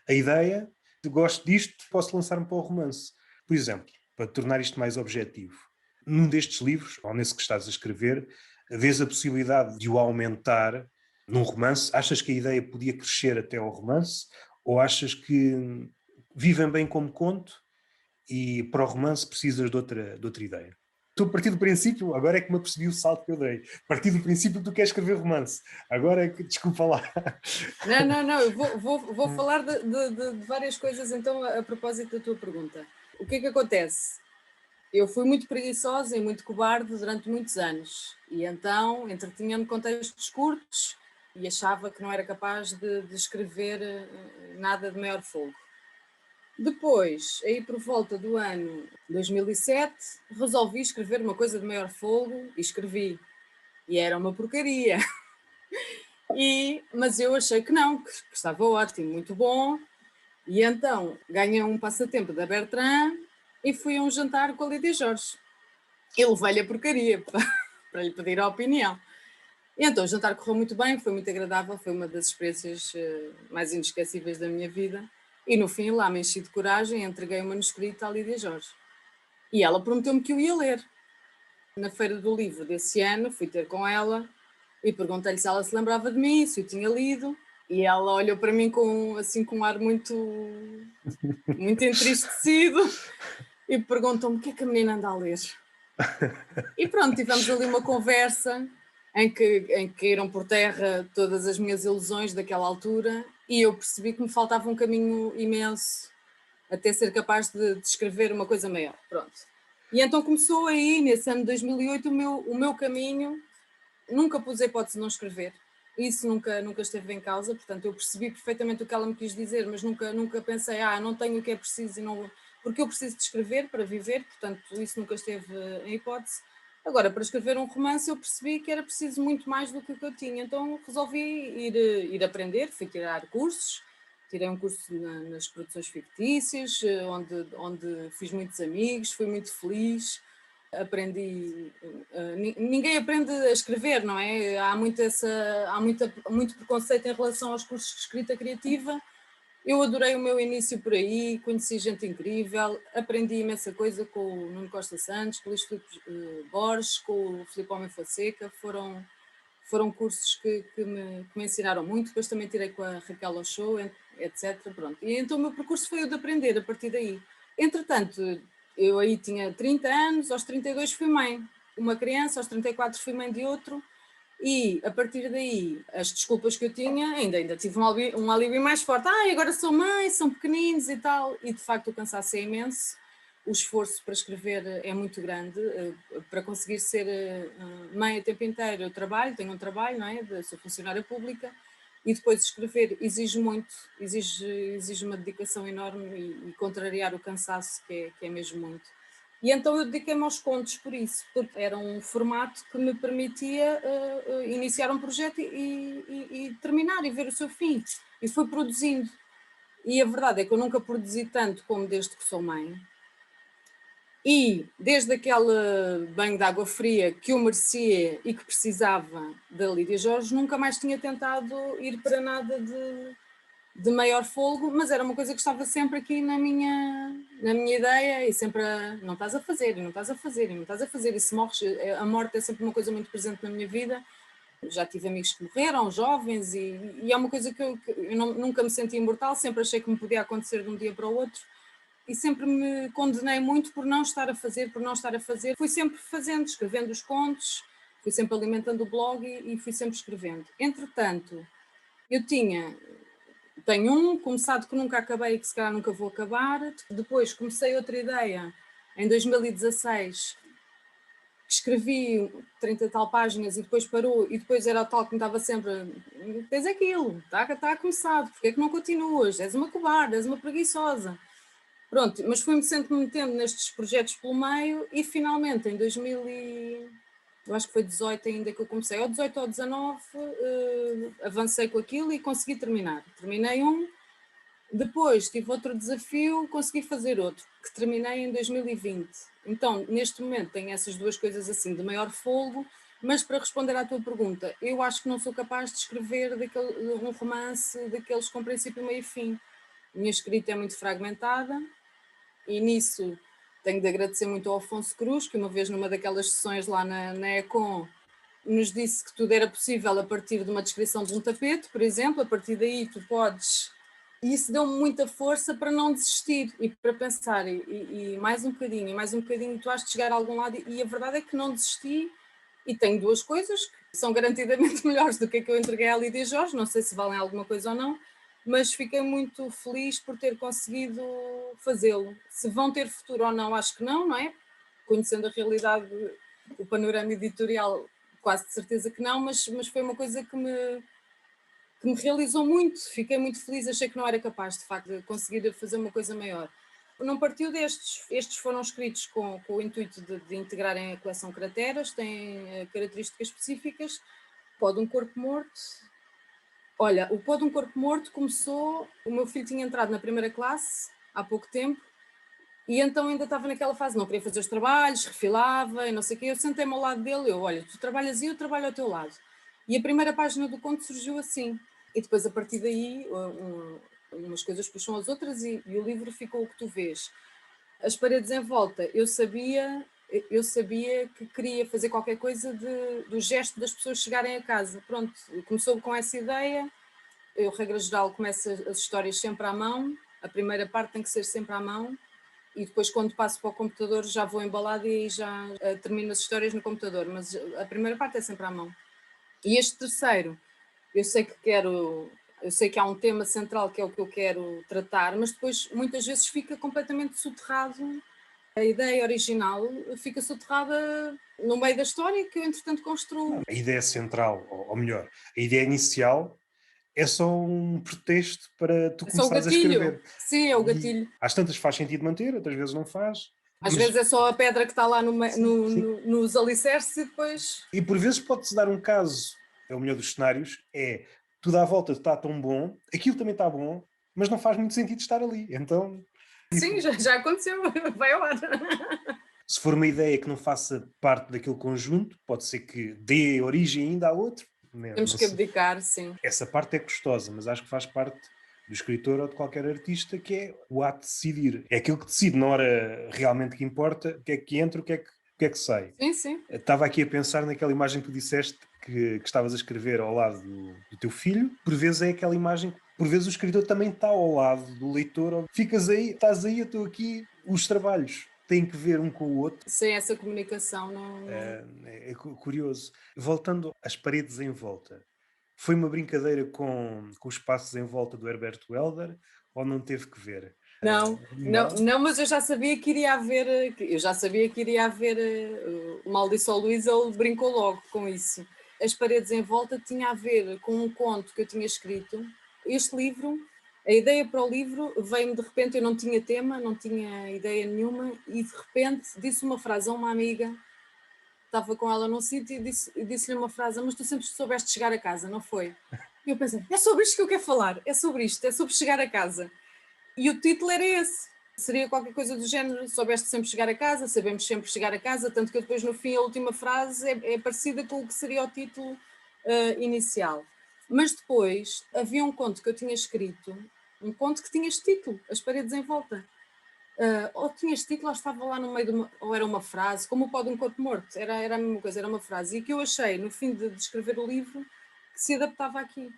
a ideia, gosto disto, posso lançar-me para o romance. Por exemplo, para tornar isto mais objetivo, num destes livros, ou nesse que estás a escrever, vês a possibilidade de o aumentar num romance? Achas que a ideia podia crescer até ao romance? Ou achas que vivem bem como conto e para o romance precisas de outra ideia? Estou a partir do princípio, agora é que me apercebi o salto que eu dei. Partir do princípio que tu queres escrever romance. Agora é que, desculpa lá. Não, eu vou falar de várias coisas então a propósito da tua pergunta. O que é que acontece? Eu fui muito preguiçosa e muito cobarde durante muitos anos e então entretinha-me com textos curtos e achava que não era capaz de escrever nada de maior fogo. Depois, aí por volta do ano 2007, resolvi escrever uma coisa de maior fogo e escrevi. E era uma porcaria. Mas eu achei que não, que estava ótimo, muito bom. E então ganhei um passatempo da Bertrand e fui a um jantar com a Lídia Jorge. Eu levei-lhe a porcaria para lhe pedir a opinião. E então o jantar correu muito bem, foi muito agradável, foi uma das experiências mais inesquecíveis da minha vida. E no fim lá me enchi de coragem e entreguei o manuscrito à Lídia Jorge. E ela prometeu-me que o ia ler. Na feira do livro desse ano fui ter com ela e perguntei-lhe se ela se lembrava de mim, se eu tinha lido. E ela olhou para mim com um ar muito entristecido e perguntou-me o que é que a menina anda a ler. E pronto, tivemos ali uma conversa em que caíram por terra todas as minhas ilusões daquela altura e eu percebi que me faltava um caminho imenso até ser capaz de escrever uma coisa maior. Pronto. E então começou aí, nesse ano de 2008, o meu caminho. Nunca pus a hipótese de não escrever. Isso nunca esteve em causa, portanto eu percebi perfeitamente o que ela me quis dizer, mas nunca pensei, não tenho o que é preciso, porque eu preciso de escrever para viver, portanto isso nunca esteve em hipótese. Agora, para escrever um romance eu percebi que era preciso muito mais do que o que eu tinha, então resolvi ir aprender, fui tirar cursos, tirei um curso nas produções fictícias, onde fiz muitos amigos, fui muito feliz, aprendi. Ninguém aprende a escrever, não é? Há muito preconceito em relação aos cursos de escrita criativa. Eu adorei o meu início por aí, conheci gente incrível, aprendi imensa coisa com o Nuno Costa Santos, com o Luís Filipe Borges, com o Filipe Homem Fonseca, foram cursos que me ensinaram muito, depois também tirei com a Raquel Ochoa, etc. Pronto. E então o meu percurso foi o de aprender a partir daí. Entretanto, eu aí tinha 30 anos, aos 32 fui mãe, uma criança, aos 34 fui mãe de outro, e a partir daí, as desculpas que eu tinha, ainda tive um alívio mais forte. Agora sou mãe, são pequeninos e tal, e de facto o cansaço é imenso. o esforço para escrever é muito grande. Para conseguir ser mãe a tempo inteiro, eu trabalho, tenho um trabalho, não é? Sou funcionária pública, e depois escrever exige muito, exige uma dedicação enorme e contrariar o cansaço, que é mesmo muito. E então eu dediquei-me aos contos por isso, porque era um formato que me permitia iniciar um projeto e terminar e ver o seu fim. E fui produzindo. E a verdade é que eu nunca produzi tanto como desde que sou mãe. E desde aquele banho de água fria que eu merecia e que precisava da Lídia Jorge, nunca mais tinha tentado ir para nada de maior folgo, mas era uma coisa que estava sempre aqui na minha ideia, e sempre não estás a fazer, e não estás a fazer, e não estás a fazer, e se morres, a morte é sempre uma coisa muito presente na minha vida. Já tive amigos que morreram, jovens, e é uma coisa que eu nunca me senti imortal, sempre achei que me podia acontecer de um dia para o outro, e sempre me condenei muito por não estar a fazer, por não estar a fazer. Fui sempre fazendo, escrevendo os contos, fui sempre alimentando o blog e fui sempre escrevendo. Entretanto, eu tenho começado que nunca acabei e que se calhar nunca vou acabar. Depois comecei outra ideia em 2016, escrevi 30 tal páginas e depois parou, e depois era o tal que me estava sempre: tens aquilo, está a começar, porque é que não continuas? És uma cobarde, és uma preguiçosa. Pronto, mas fui-me sempre metendo nestes projetos pelo meio, e finalmente em 2000 eu acho que foi 18 ainda que eu comecei, ou 18 ou 19, avancei com aquilo e consegui terminar. Terminei um, depois tive outro desafio, consegui fazer outro, que terminei em 2020. Então, neste momento, tenho essas duas coisas assim, de maior folgo, mas para responder à tua pergunta, eu acho que não sou capaz de escrever um romance daqueles com princípio, meio e fim. A minha escrita é muito fragmentada, e nisso tenho de agradecer muito ao Afonso Cruz, que uma vez numa daquelas sessões lá na Econ nos disse que tudo era possível a partir de uma descrição de um tapete, por exemplo, a partir daí tu podes... E isso deu-me muita força para não desistir e para pensar, e mais um bocadinho, e mais um bocadinho, tu has de chegar a algum lado, e a verdade é que não desisti, e tenho duas coisas que são garantidamente melhores do que a que eu entreguei à Lídia Jorge, não sei se valem alguma coisa ou não, mas fiquei muito feliz por ter conseguido fazê-lo. Se vão ter futuro ou não, acho que não, não é? Conhecendo a realidade, o panorama editorial, quase de certeza que não, mas foi uma coisa que me realizou muito, fiquei muito feliz, achei que não era capaz, de facto, de conseguir fazer uma coisa maior. Não partiu estes foram escritos com o intuito de integrarem a coleção Crateras, têm características específicas. Pó de um Corpo Morto. Olha, o Pó de um Corpo Morto começou, o meu filho tinha entrado na primeira classe há pouco tempo, e então ainda estava naquela fase, não queria fazer os trabalhos, refilava e não sei o quê. Eu sentei-me ao lado dele, olha, tu trabalhas e eu trabalho ao teu lado. E a primeira página do conto surgiu assim. E depois, a partir daí, umas coisas puxam as outras, e o livro ficou o que tu vês. As paredes em volta, eu sabia que queria fazer qualquer coisa do gesto das pessoas chegarem a casa. Pronto, começou com essa ideia. Eu, regra geral, começo as histórias sempre à mão. A primeira parte tem que ser sempre à mão, e depois, quando passo para o computador, já vou embalada e já termino as histórias no computador, mas a primeira parte é sempre à mão. E este terceiro, eu sei que há um tema central que é o que eu quero tratar, mas depois muitas vezes fica completamente soterrado, a ideia original fica soterrada no meio da história que eu entretanto construo. A ideia central, ou melhor, a ideia inicial é só um pretexto para tu É só o começares a gatilho. escrever. Sim, é o E gatilho. às tantas faz sentido manter, outras vezes não faz. Às vezes é só a pedra que está lá Sim, sim. nos alicerces, e depois... E por vezes pode-se dar um caso, é o melhor dos cenários, é tudo à volta está tão bom, aquilo também está bom, mas não faz muito sentido estar ali. Então, Sim, tipo, já aconteceu, vai ao ar. se for uma ideia que não faça parte daquele conjunto, pode ser que dê origem ainda a outro. Né? Temos Não que sei. abdicar, sim. Essa parte é custosa, mas acho que faz parte do escritor ou de qualquer artista, que é o ato de decidir. É aquilo que decide na hora realmente que importa, o que é que entra, o que é que sai. Sim, sim. Estava aqui a pensar naquela imagem que tu disseste que estavas a escrever ao lado do teu filho. Por vezes é aquela imagem que, por vezes, o escritor também está ao lado do leitor. Ficas aí, estás aí, eu estou aqui. Os trabalhos têm que ver um com o outro. Sem essa comunicação É curioso. Voltando às paredes em volta, foi uma brincadeira com os espaços em volta do Herbert Welder ou não teve que ver? Não, não, Não? não, mas eu já sabia que iria haver, o Maldição Luís, ele brincou logo com isso. As paredes em volta tinha a ver com um conto que eu tinha escrito. Este livro, a ideia para o livro veio-me de repente, eu não tinha tema, não tinha ideia nenhuma, e de repente disse uma frase a uma amiga, estava com ela num sítio e disse-lhe uma frase: mas tu sempre soubeste chegar a casa, não foi? E eu pensei, é sobre isto que eu quero falar, é sobre isto, é sobre chegar a casa. E o título era esse. Seria qualquer coisa do género: soubeste sempre chegar a casa, sabemos sempre chegar a casa, tanto que depois no fim a última frase é parecida com o que seria o título inicial. Mas depois havia um conto que eu tinha escrito, um conto que tinha este título, As Paredes em Volta. Ou tinha este título, ou estava lá no meio de ou era uma frase, como o pó de um corpo morto, era a mesma coisa, era uma frase. E que eu achei, no fim de escrever o livro, que se adaptava aqui.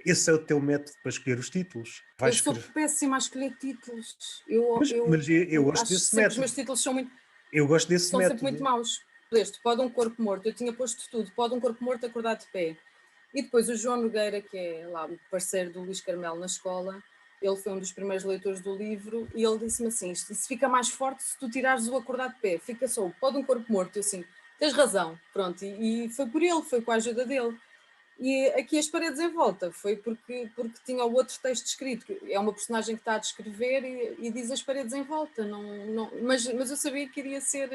Esse é o teu método para escrever os títulos. Eu Vais sou escrever. péssima a escolher títulos. Eu, Mas eu eu gosto acho desse sempre que os método. meus títulos são, muito, Eu gosto desse são sempre muito método. maus. Este, Pode um Corpo Morto, eu tinha posto tudo. Pode um Corpo Morto acordar de pé. E depois o João Nogueira, que é lá o parceiro do Luís Carmelo na escola, ele foi um dos primeiros leitores do livro e ele disse-me assim: isso fica mais forte se tu tirares o acordar de pé, fica só o Pode um Corpo Morto. Eu assim, tens razão, pronto. E foi por ele, foi com a ajuda dele. E aqui As Paredes em Volta foi porque tinha o outro texto escrito, que é uma personagem que está a descrever e diz As Paredes em Volta, mas eu sabia que iria ser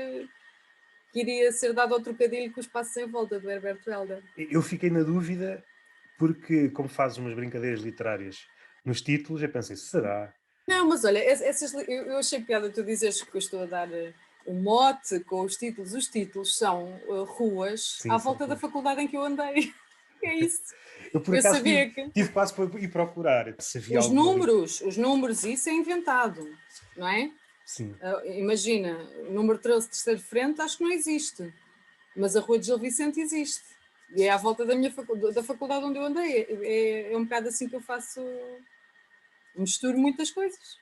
dado ao trocadilho com Os Passos em Volta, do Herberto Helder. Eu fiquei na dúvida porque, como fazes umas brincadeiras literárias nos títulos, eu pensei, será? Não, mas olha, eu achei piada tu dizeres que eu estou a dar um mote com os títulos. Os títulos são ruas Sim, à são volta da ruas. faculdade em que eu andei. É isso. Eu, por Eu acaso, sabia que tive quase para ir procurar se havia alguma os números, isso é inventado, não é? Sim. Imagina, o número 13, terceiro frente, acho que não existe, mas a Rua de Gil Vicente existe. E é à volta da faculdade onde eu andei. É um bocado assim que eu faço, misturo muitas coisas.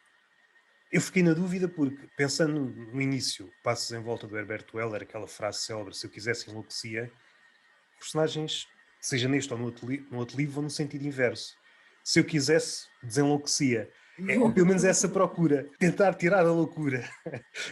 Eu fiquei na dúvida porque, pensando no início, Passos em Volta do Herberto Helder, aquela frase célebre, se eu quisesse enlouquecia, personagens, seja neste ou no outro livro, vão no sentido inverso. Se eu quisesse, desenlouquecia. Ou pelo menos essa procura, tentar tirar a loucura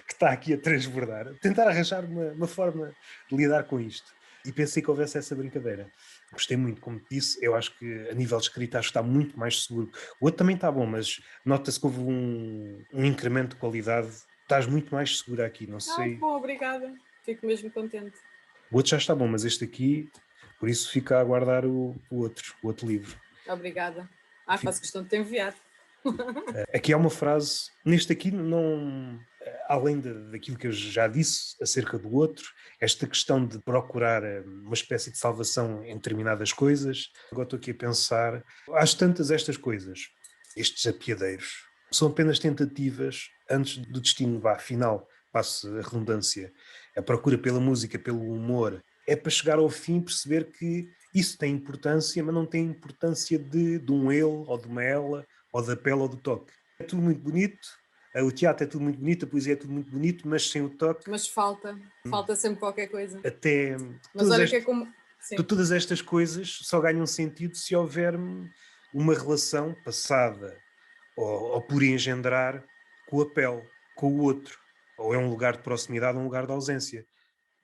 que está aqui a transbordar, tentar arranjar uma forma de lidar com isto. E pensei que houvesse essa brincadeira. Gostei muito, como te disse, eu acho que a nível de escrita acho que está muito mais seguro. O outro também está bom, mas nota-se que houve um incremento de qualidade. Estás muito mais segura aqui, não sei. Bom, obrigada. Fico mesmo contente. O outro já está bom, mas este aqui, por isso fica a aguardar o outro livro. Obrigada. Faço questão de te enviar. Aqui há uma frase, neste aqui não, além daquilo que eu já disse acerca do outro, esta questão de procurar uma espécie de salvação em determinadas coisas. Agora estou aqui a pensar, às tantas estas coisas, estes apiadeiros, são apenas tentativas antes do destino final, passe a redundância. A procura pela música, pelo humor, é para chegar ao fim e perceber que isso tem importância, mas não tem importância de um ele ou de uma ela, ou da pele ou do toque. É tudo muito bonito, o teatro é tudo muito bonito, a poesia é tudo muito bonito, mas sem o toque, Mas falta sempre qualquer coisa. até Mas olha que é como. Sim. todas estas coisas só ganham sentido se houver uma relação passada ou por engendrar com a pele, com o outro. Ou é um lugar de proximidade ou um lugar de ausência.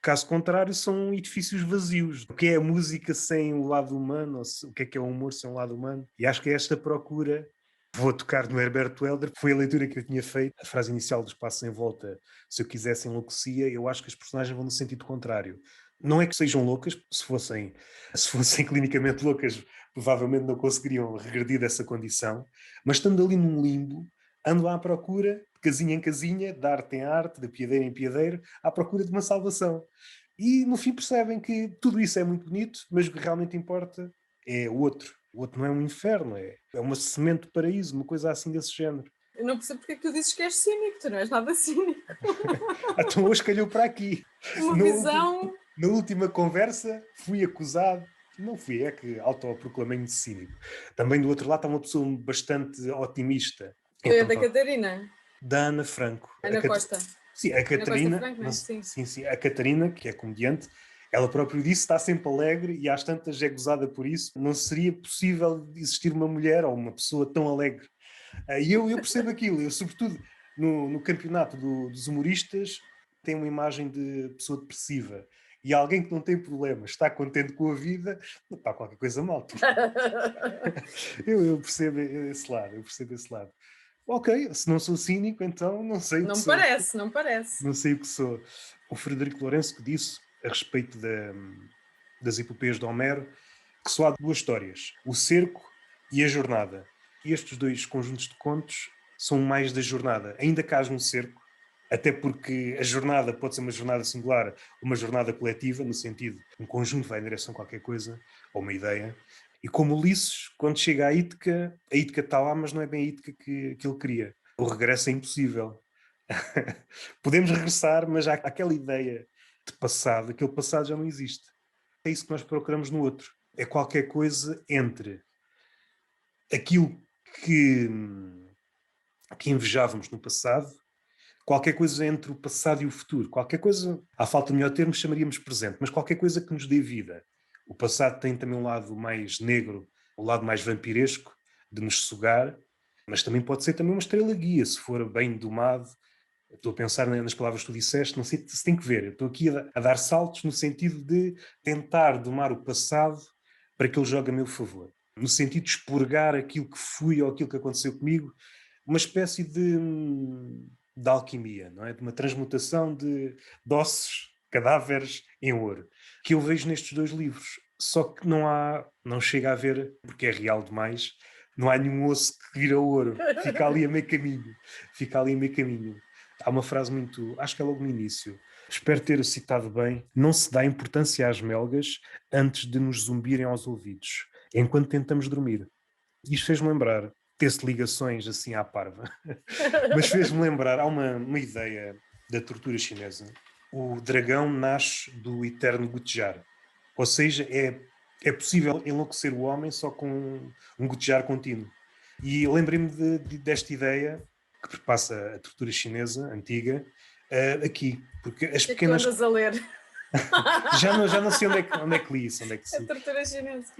Caso contrário, são edifícios vazios. O que é a música sem o lado humano? O que é o humor sem o lado humano? E acho que é esta procura. Vou tocar no Herberto Helder, foi a leitura que eu tinha feito. A frase inicial do Espaço em Volta, se eu quisesse enlouquecia, eu acho que as personagens vão no sentido contrário. Não é que sejam loucas, se fossem clinicamente loucas, provavelmente não conseguiriam regredir dessa condição, mas estando ali num limbo, andam à procura, de casinha em casinha, de arte em arte, de piadeiro em piadeiro, à procura de uma salvação. E no fim percebem que tudo isso é muito bonito, mas o que realmente importa é o outro. O outro não é um inferno, é uma semente de paraíso, uma coisa assim desse género. Eu não percebo porque é que tu dizes que és cínico, tu não és nada cínico. Então hoje calhou para aqui. Uma Na, visão. na última conversa fui acusado, não fui, é que autoproclamei-me de cínico. Também do outro lado está uma pessoa bastante otimista. Foi a Então, da pronto, Catarina, da Ana Franco. Ana Costa. Sim, a Ana Costa Catarina, Franco, não é? Sim. sim, a Catarina, que é comediante, ela própria disse está sempre alegre e às tantas é gozada por isso. Não seria possível existir uma mulher ou uma pessoa tão alegre E eu percebo aquilo, eu, sobretudo no campeonato dos humoristas, tem uma imagem de pessoa depressiva. E alguém que não tem problemas, está contente com a vida, está qualquer coisa mal. Eu percebo esse lado, eu percebo esse lado. Ok, se não sou cínico, então não sei o que Não sou. parece, não parece. Não sei o que sou. O Frederico Lourenço que disse, a respeito das epopeias de Homero, que só há duas histórias, o cerco e a jornada. E estes dois conjuntos de contos são mais da jornada, ainda que haja um cerco, até porque a jornada pode ser uma jornada singular, uma jornada coletiva, no sentido, um conjunto vai em direção a qualquer coisa, ou uma ideia. E como Ulisses, quando chega à Ítaca, a Ítaca está lá, mas não é bem a Ítaca que ele queria. O regresso é impossível. Podemos regressar, mas há aquela ideia de passado, aquele passado já não existe. É isso que nós procuramos no outro. É qualquer coisa entre aquilo que, que invejávamos no passado, qualquer coisa entre o passado e o futuro, qualquer coisa, à falta de melhor termo, chamaríamos presente, mas qualquer coisa que nos dê vida. O passado tem também um lado mais negro, um lado mais vampiresco, de nos sugar, mas também pode ser também uma estrela guia, se for bem domado. Estou a pensar nas palavras que tu disseste, não sei se tem que ver. Eu estou aqui a dar saltos no sentido de tentar domar o passado para que ele jogue a meu favor. No sentido de expurgar aquilo que fui ou aquilo que aconteceu comigo, uma espécie de alquimia, não é? De uma transmutação de ossos, cadáveres em ouro, que eu vejo nestes dois livros. Só que não chega a haver, porque é real demais, não há nenhum osso que vira ouro. Fica ali a meio caminho. Fica ali a meio caminho. Há uma frase muito, acho que é logo no início, espero ter citado bem, não se dá importância às melgas antes de nos zumbirem aos ouvidos, enquanto tentamos dormir. Isto fez-me lembrar, ter-se ligações assim à parva, mas fez-me lembrar, há uma ideia da tortura chinesa. O dragão nasce do eterno gotejar. Ou seja, é possível enlouquecer o homem só com um gotejar contínuo. E lembrei-me desta ideia que perpassa a tortura chinesa antiga aqui, porque as O que é que tu pequenas. andas a ler? Já não sei onde é que li isso, onde é que A se. tortura chinesa.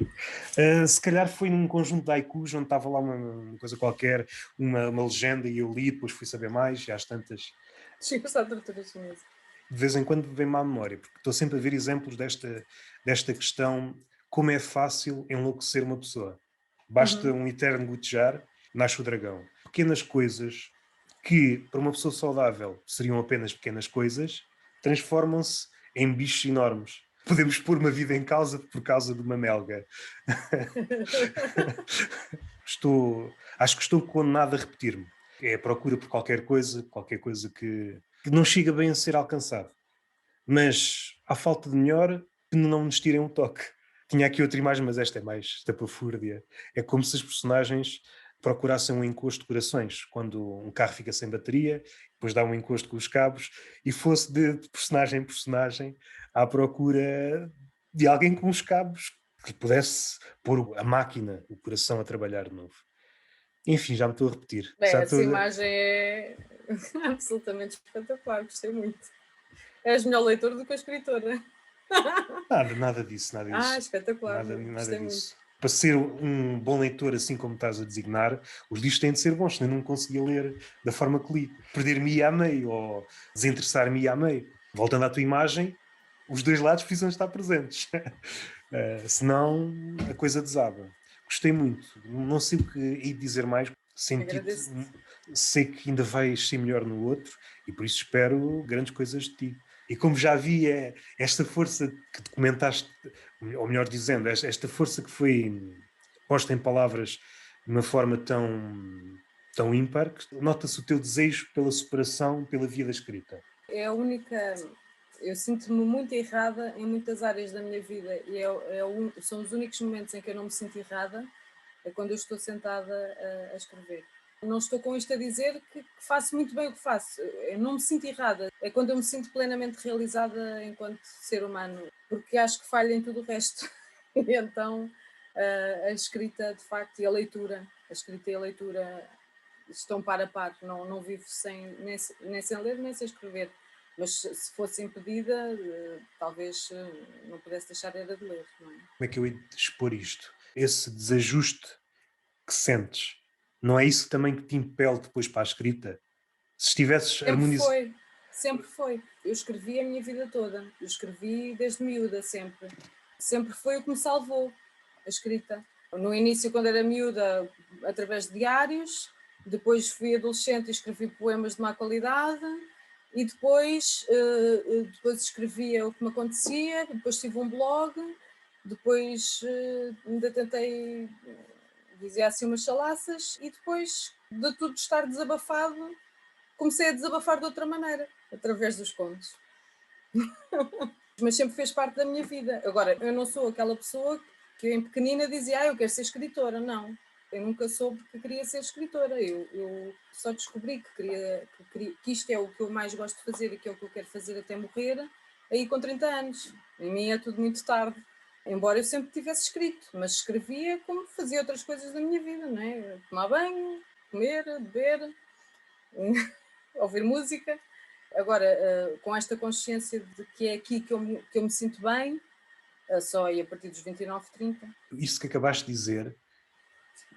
Se calhar foi num conjunto de haikus onde estava lá uma coisa qualquer, uma legenda, e eu li, depois fui saber mais, e às tantas. Chegou-se à tortura chinesa. De vez em quando vem-me à memória, porque estou sempre a ver exemplos desta questão, como é fácil enlouquecer uma pessoa. Basta um eterno gotejar, nasce o dragão. Pequenas coisas que, para uma pessoa saudável, seriam apenas pequenas coisas, transformam-se em bichos enormes. Podemos pôr uma vida em causa por causa de uma melga. Acho que estou condenado a repetir-me. É a procura por qualquer coisa que não chega bem a ser alcançado. Mas, à falta de melhor, que não nos tirem um toque. Tinha aqui outra imagem, mas esta é mais estapafúrdia. É como se as personagens procurassem um encosto de corações, quando um carro fica sem bateria, depois dá um encosto com os cabos, e fosse de personagem em personagem à procura de alguém com os cabos que pudesse pôr a máquina, o coração a trabalhar de novo. Enfim, já me estou a repetir. Bem, Já essa estou. imagem é absolutamente espetacular, gostei muito. És melhor leitor do que a escritora. Nada disso, nada Ah, disso. espetacular, Nada gostei muito. disso. Para ser um bom leitor, assim como estás a designar, os livros têm de ser bons, senão eu não conseguia ler da forma que li. Perder-me-ia a meio, ou desinteressar-me-ia a meio. Voltando à tua imagem, os dois lados precisam estar presentes. Senão a coisa desaba. Gostei muito. Não sei o que hei de dizer mais. Senti-te, Agradeço-te. sei que ainda vais ser melhor no outro e por isso espero grandes coisas de ti. E como já vi esta força que documentaste, ou melhor dizendo, esta força que foi posta em palavras de uma forma tão ímpar, que nota-se o teu desejo pela superação, pela via da escrita. É a única. Eu sinto-me muito errada em muitas áreas da minha vida e são os únicos momentos em que eu não me sinto errada, é quando eu estou sentada a escrever. Não estou com isto a dizer que faço muito bem o que faço. Eu não me sinto errada. É quando eu me sinto plenamente realizada enquanto ser humano, porque acho que falho em tudo o resto. E então a escrita, de facto, e a escrita e a leitura estão par a par. Não vivo nem sem ler nem sem escrever. Mas se fosse impedida, talvez não pudesse deixar era de ler. Não é? Como é que eu hei de expor isto? Esse desajuste que sentes Não é isso também que te impele depois para a escrita? Se estivesses Sempre harmonizado. foi, sempre foi. Eu escrevi a minha vida toda. Eu escrevi desde miúda, sempre. Sempre foi o que me salvou, a escrita. No início, quando era miúda, através de diários, depois fui adolescente e escrevi poemas de má qualidade, e depois escrevia o que me acontecia, depois tive um blog, depois ainda tentei dizer assim umas chalaças, e depois de tudo estar desabafado, comecei a desabafar de outra maneira, através dos contos. Mas sempre fez parte da minha vida. Agora, eu não sou aquela pessoa que em pequenina dizia, eu quero ser escritora. Não, eu nunca soube que queria ser escritora. Eu só descobri que isto é o que eu mais gosto de fazer e que é o que eu quero fazer até morrer, aí com 30 anos. Em mim é tudo muito tarde. Embora eu sempre tivesse escrito, mas escrevia como fazia outras coisas da minha vida, não é? Tomar banho, comer, beber, ouvir música. Agora, com esta consciência de que é aqui que eu me sinto bem, só aí a partir dos 29, 30. Isso que acabaste de dizer,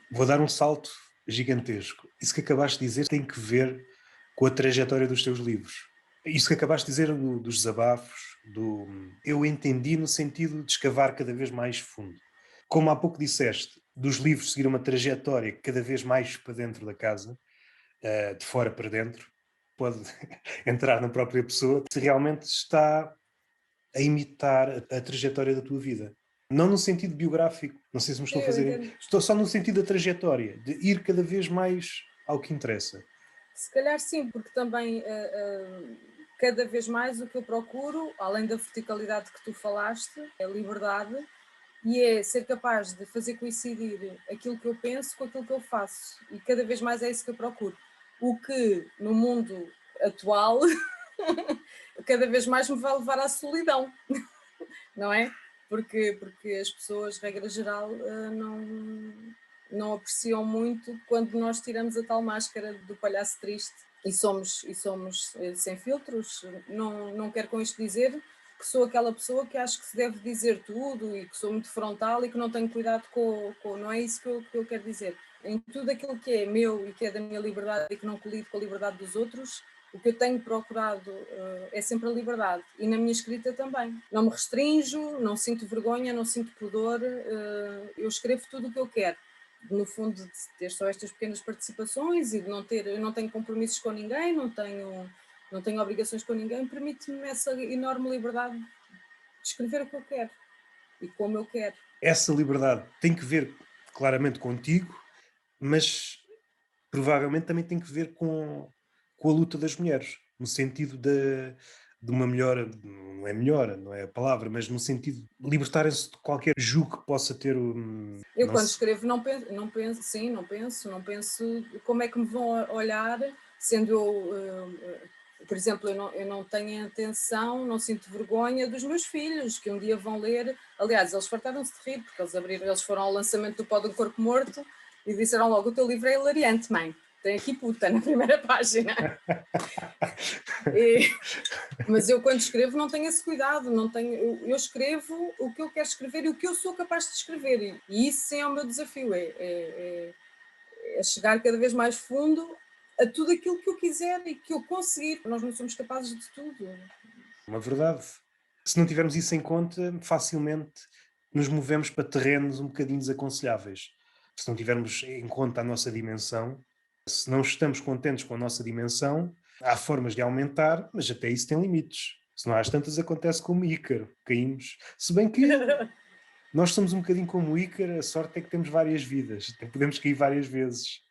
vou dar um salto gigantesco. Isso que acabaste de dizer tem que ver com a trajetória dos teus livros. Isso que acabaste de dizer dos desabafos, eu entendi no sentido de escavar cada vez mais fundo. Como há pouco disseste, dos livros seguir uma trajetória cada vez mais para dentro da casa, de fora para dentro, pode entrar na própria pessoa, se realmente está a imitar a trajetória da tua vida. Não no sentido biográfico, não sei se me estou a Eu fazer. entendo. Estou só no sentido da trajetória, de ir cada vez mais ao que interessa. Se calhar sim, porque também cada vez mais o que eu procuro, além da verticalidade que tu falaste, é a liberdade e é ser capaz de fazer coincidir aquilo que eu penso com aquilo que eu faço. E cada vez mais é isso que eu procuro. O que no mundo atual cada vez mais me vai levar à solidão, não é? Porque as pessoas, regra geral, não apreciam muito quando nós tiramos a tal máscara do palhaço triste e somos sem filtros. Não quero com isto dizer que sou aquela pessoa que acho que se deve dizer tudo e que sou muito frontal e que não tenho cuidado não é isso que eu quero dizer. Em tudo aquilo que é meu e que é da minha liberdade e que não colide com a liberdade dos outros, o que eu tenho procurado é sempre a liberdade, e na minha escrita também. Não me restrinjo, não sinto vergonha, não sinto pudor, eu escrevo tudo o que eu quero. No fundo, de ter só estas pequenas participações e de eu não tenho compromissos com ninguém, não tenho obrigações com ninguém, permite-me essa enorme liberdade de escrever o que eu quero e como eu quero. Essa liberdade tem que ver claramente contigo, mas provavelmente também tem que ver com a luta das mulheres, no sentido de uma melhora, não é melhora, não é a palavra, mas no sentido de libertarem-se de qualquer jugo que possa ter. Eu Não quando se, escrevo não penso como é que me vão olhar, sendo por exemplo, eu não tenho a intenção, não sinto vergonha dos meus filhos, que um dia vão ler. Aliás, eles fartaram-se de rir, porque eles foram ao lançamento do Pó do Corpo Morto e disseram logo: o teu livro é hilariante, mãe. Tem aqui puta na primeira página. E, mas eu quando escrevo não tenho esse cuidado, não tenho, eu escrevo o que eu quero escrever e o que eu sou capaz de escrever, e isso sim é o meu desafio, é chegar cada vez mais fundo a tudo aquilo que eu quiser e que eu conseguir. Nós não somos capazes de tudo. uma verdade. Se não tivermos isso em conta, facilmente nos movemos para terrenos um bocadinho desaconselháveis. Se não tivermos em conta a nossa dimensão, se não estamos contentes com a nossa dimensão, há formas de aumentar, mas até isso tem limites. Se não há tantas, acontece como Ícaro, caímos. Se bem que nós somos um bocadinho como Ícaro, a sorte é que temos várias vidas, podemos cair várias vezes.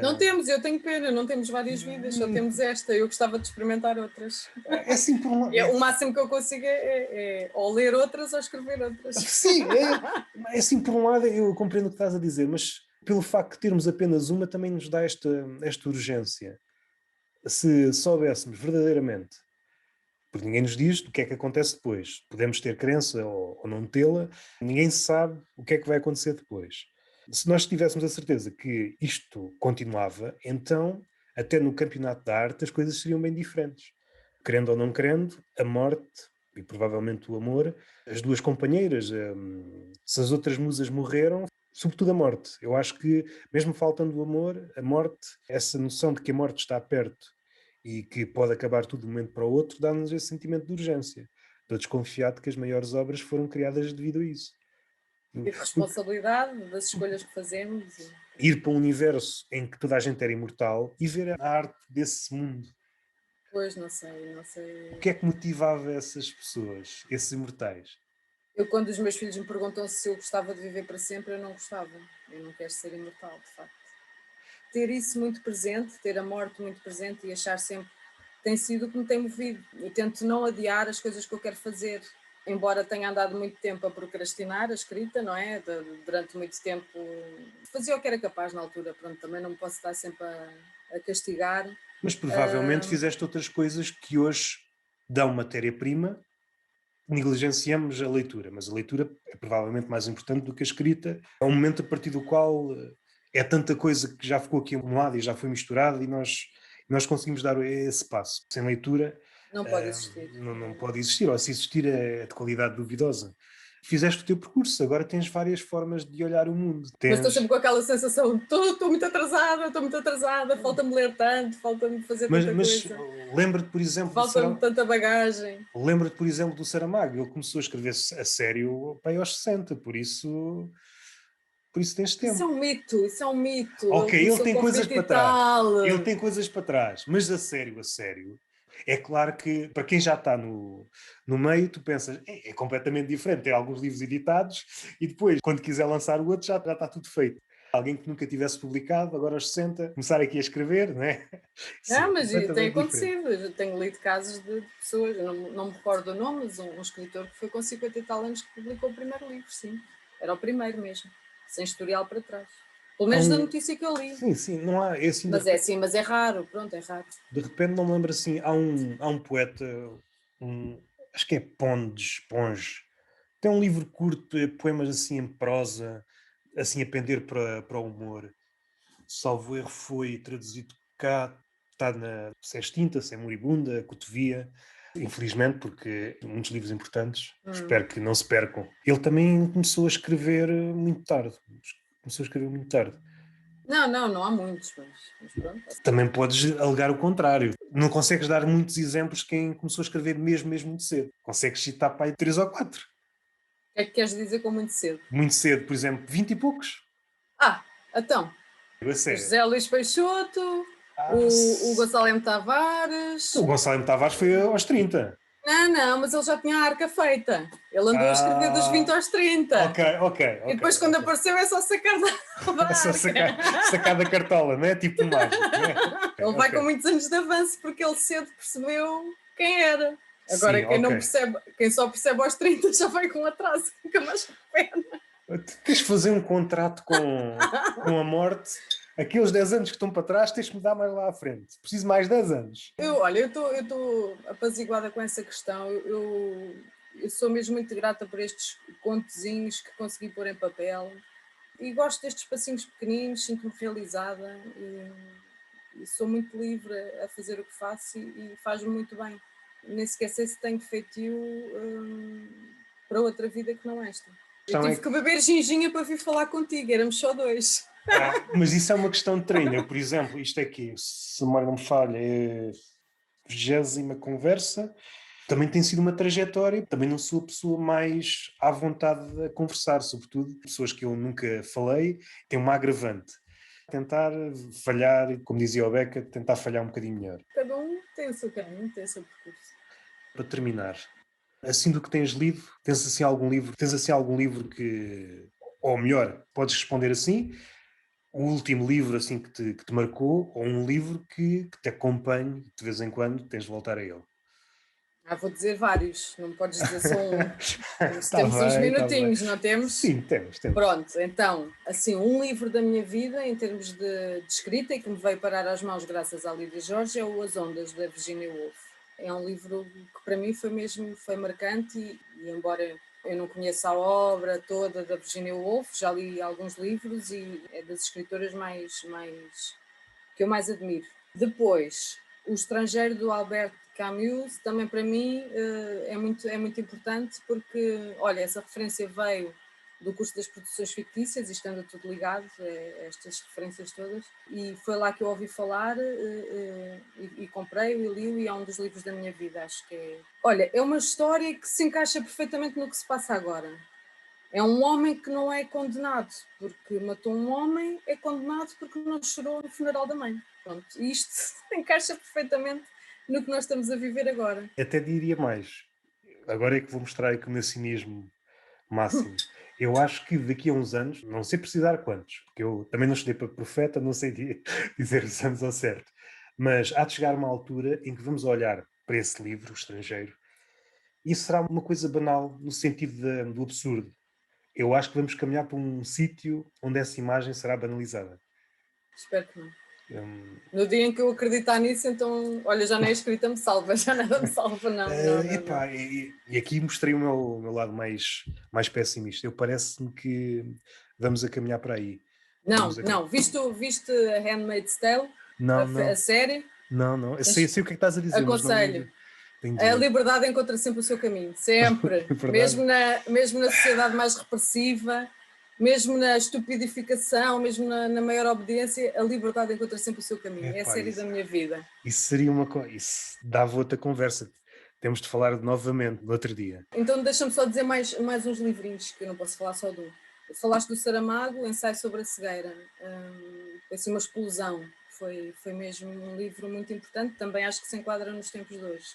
Não Uh, temos, eu tenho pena, não temos várias vidas, só temos esta. Eu gostava de experimentar outras. é assim por um O máximo que eu consigo é ou ler outras ou escrever outras. Sim, é assim, por um lado eu compreendo o que estás a dizer, mas pelo facto de termos apenas uma também nos dá esta urgência. Se soubéssemos verdadeiramente, porque ninguém nos diz o que é que acontece depois, podemos ter crença ou não tê-la, ninguém sabe o que é que vai acontecer depois. Se nós tivéssemos a certeza que isto continuava, então, até no campeonato da arte, as coisas seriam bem diferentes. Querendo ou não querendo, a morte e provavelmente o amor, as duas companheiras, se as outras musas morreram, sobretudo a morte. Eu acho que, mesmo faltando o amor, a morte, essa noção de que a morte está perto e que pode acabar tudo de um momento para o outro, dá-nos esse sentimento de urgência. Estou desconfiado que as maiores obras foram criadas devido a isso. E de Porque responsabilidade das escolhas que fazemos. ir para um universo em que toda a gente era imortal e ver a arte desse mundo. Pois, não sei, não sei. O que é que motivava essas pessoas, esses imortais? Eu, quando os meus filhos me perguntam se eu gostava de viver para sempre, eu não gostava. Eu não quero ser imortal, de facto. Ter isso muito presente, ter a morte muito presente e achar sempre tem sido o que me tem movido. Eu tento não adiar as coisas que eu quero fazer, embora tenha andado muito tempo a procrastinar a escrita, não é? Durante muito tempo fazia o que era capaz na altura, pronto, também não me posso estar sempre a castigar. Mas provavelmente fizeste outras coisas que hoje dão matéria-prima. Negligenciamos a leitura, mas a leitura é provavelmente mais importante do que a escrita. É um momento a partir do qual é tanta coisa que já ficou aqui acumulada e já foi misturada e nós conseguimos dar esse passo. Sem leitura Não pode existir. não pode existir, ou se existir é de qualidade duvidosa. Fizeste o teu percurso, agora tens várias formas de olhar o mundo. Mas estou sempre com aquela sensação, estou muito atrasada, falta-me ler tanto, falta-me fazer tanta Mas coisa, lembra-te, por exemplo, falta-me tanta bagagem. lembra-te, por exemplo, do Saramago. Ele começou a escrever a sério bem aos 60, por isso tens Isso é tempo. um mito, isso é um mito. Ok, Ele ele começou tem com coisas 20 para e trás. tal. Ele tem coisas para trás, mas a sério, é claro que para quem já está no meio, tu pensas, é completamente diferente ter alguns livros editados e depois, quando quiser lançar o outro, já está tudo feito. Alguém que nunca tivesse publicado, agora aos 60, começar aqui a escrever, não é? Sim, é Mas tem completamente diferente. acontecido. Eu tenho lido casos de pessoas, eu não me recordo o nome, mas um escritor que foi com 50 e tal anos que publicou o primeiro livro, sim. Era o primeiro mesmo, sem historial para trás. Pelo Há menos da um, notícia que eu li. sim, não há, é assim, Mas é assim, mas é raro, pronto, é raro. de repente não me lembro assim, há um poeta, um, acho que é Ponge, tem um livro curto, poemas assim em prosa, assim a pender para o humor. Salvo erro foi traduzido cá, está se é extinta, se é moribunda, cotovia, infelizmente, porque muitos livros importantes, espero que não se percam. Ele também começou a escrever muito tarde, começou a escrever muito tarde. Não há muitos, mas pronto. Também podes alegar o contrário. Não consegues dar muitos exemplos de quem começou a escrever mesmo muito cedo. Consegues citar para aí 3 ou 4. O que é que queres dizer com muito cedo? Muito cedo, por exemplo, 20 e poucos. Então, A o sério. José Luís Peixoto, Ah, o Gonçalo M. Tavares. o Gonçalo M. Tavares foi aos 30. Não, mas ele já tinha a arca feita. Ele andou a escrever dos 20 Ah, aos 30. E depois, quando ok. apareceu, é só sacar da É só arca. sacar da cartola, não é? Tipo mágico, não é? Ele vai com muitos anos de avanço porque ele cedo percebeu quem era. Sim, Agora, quem não ok. percebe, quem só percebe aos 30 já vai com atraso, nunca mais recupera. Tens de fazer um contrato com a morte. Aqueles 10 anos que estão para trás, tens de me dar mais lá à frente. Preciso mais 10 anos. Olha, eu estou apaziguada com essa questão. Eu sou mesmo muito grata por estes contezinhos que consegui pôr em papel. E gosto destes passinhos pequeninos, sinto-me realizada e sou muito livre a fazer o que faço e faz-me muito bem. Nem sequer sei se tenho feitio para outra vida que não esta. A Eu questão é tive que beber ginginha para vir falar contigo, éramos só dois. mas isso é uma questão de treino. Eu, por exemplo, isto é que, se a memória não me falha, é a 20ª conversa. Também tem sido uma trajetória. Também não sou a pessoa mais à vontade a conversar, sobretudo pessoas que eu nunca falei. Tem uma agravante. Tentar falhar, como dizia o Beca, tentar falhar um bocadinho melhor. Cada um tem o seu caminho, tem o seu percurso. Para terminar, assim do que tens lido, tens assim algum livro que, ou melhor, podes responder assim, o último livro assim que te marcou, ou um livro que te acompanhe de vez em quando tens de voltar a ele. Vou dizer vários, não podes dizer só um. Está Temos uns bem, está bem. minutinhos, não temos? Sim, temos. Pronto, então, assim, um livro da minha vida, em termos de escrita, e que me veio parar às mãos graças à Lídia Jorge, é o As Ondas, da Virginia Woolf. É um livro que para mim foi marcante e embora eu não conheça a obra toda da Virginia Woolf, já li alguns livros e é das escritoras que eu mais admiro. Depois, O Estrangeiro, do Albert Camus, também para mim é muito importante porque, olha, essa referência veio do curso das produções fictícias, isto anda tudo ligado, estas referências todas, e foi lá que eu ouvi falar e comprei-o e li-o, e é um dos livros da minha vida, acho que é... Olha, é uma história que se encaixa perfeitamente no que se passa agora. É um homem que não é condenado porque matou um homem, é condenado porque não chorou no funeral da mãe. Pronto, e isto encaixa perfeitamente no que nós estamos a viver agora. Até diria mais. Agora é que vou mostrar aqui o meu cinismo máximo. Eu acho que daqui a uns anos, não sei precisar quantos, porque eu também não estudei para profeta, não sei dizer os anos ao certo, mas há de chegar uma altura em que vamos olhar para esse livro, o estrangeiro, e isso será uma coisa banal no sentido do absurdo. Eu acho que vamos caminhar para um sítio onde essa imagem será banalizada. Espero que não. Hum, No dia em que eu acreditar nisso, então, olha, já nem a escrita me salva, já nada me salva, não. epá, e aqui mostrei o meu lado mais pessimista. Eu parece-me que vamos a caminhar para aí. Vamos a... Não, viste a Handmaid's Tale, Não, a não, série? não. Eu sei o que é que estás a dizer, mas não Aconselho. li. Tenho de A ler. liberdade encontra sempre o seu caminho, sempre. É verdade. Mesmo na sociedade mais repressiva, mesmo na estupidificação, mesmo na maior obediência, a liberdade encontra sempre o seu caminho. É a Epá, série da minha vida. isso seria uma coisa. Isso dava outra conversa. Temos de falar novamente no outro dia. Então deixa-me só dizer mais uns livrinhos, que eu não posso falar só de um. Falaste do Saramago, Ensaio sobre a Cegueira. Foi assim uma explosão. Foi mesmo um livro muito importante. Também acho que se enquadra nos tempos de hoje.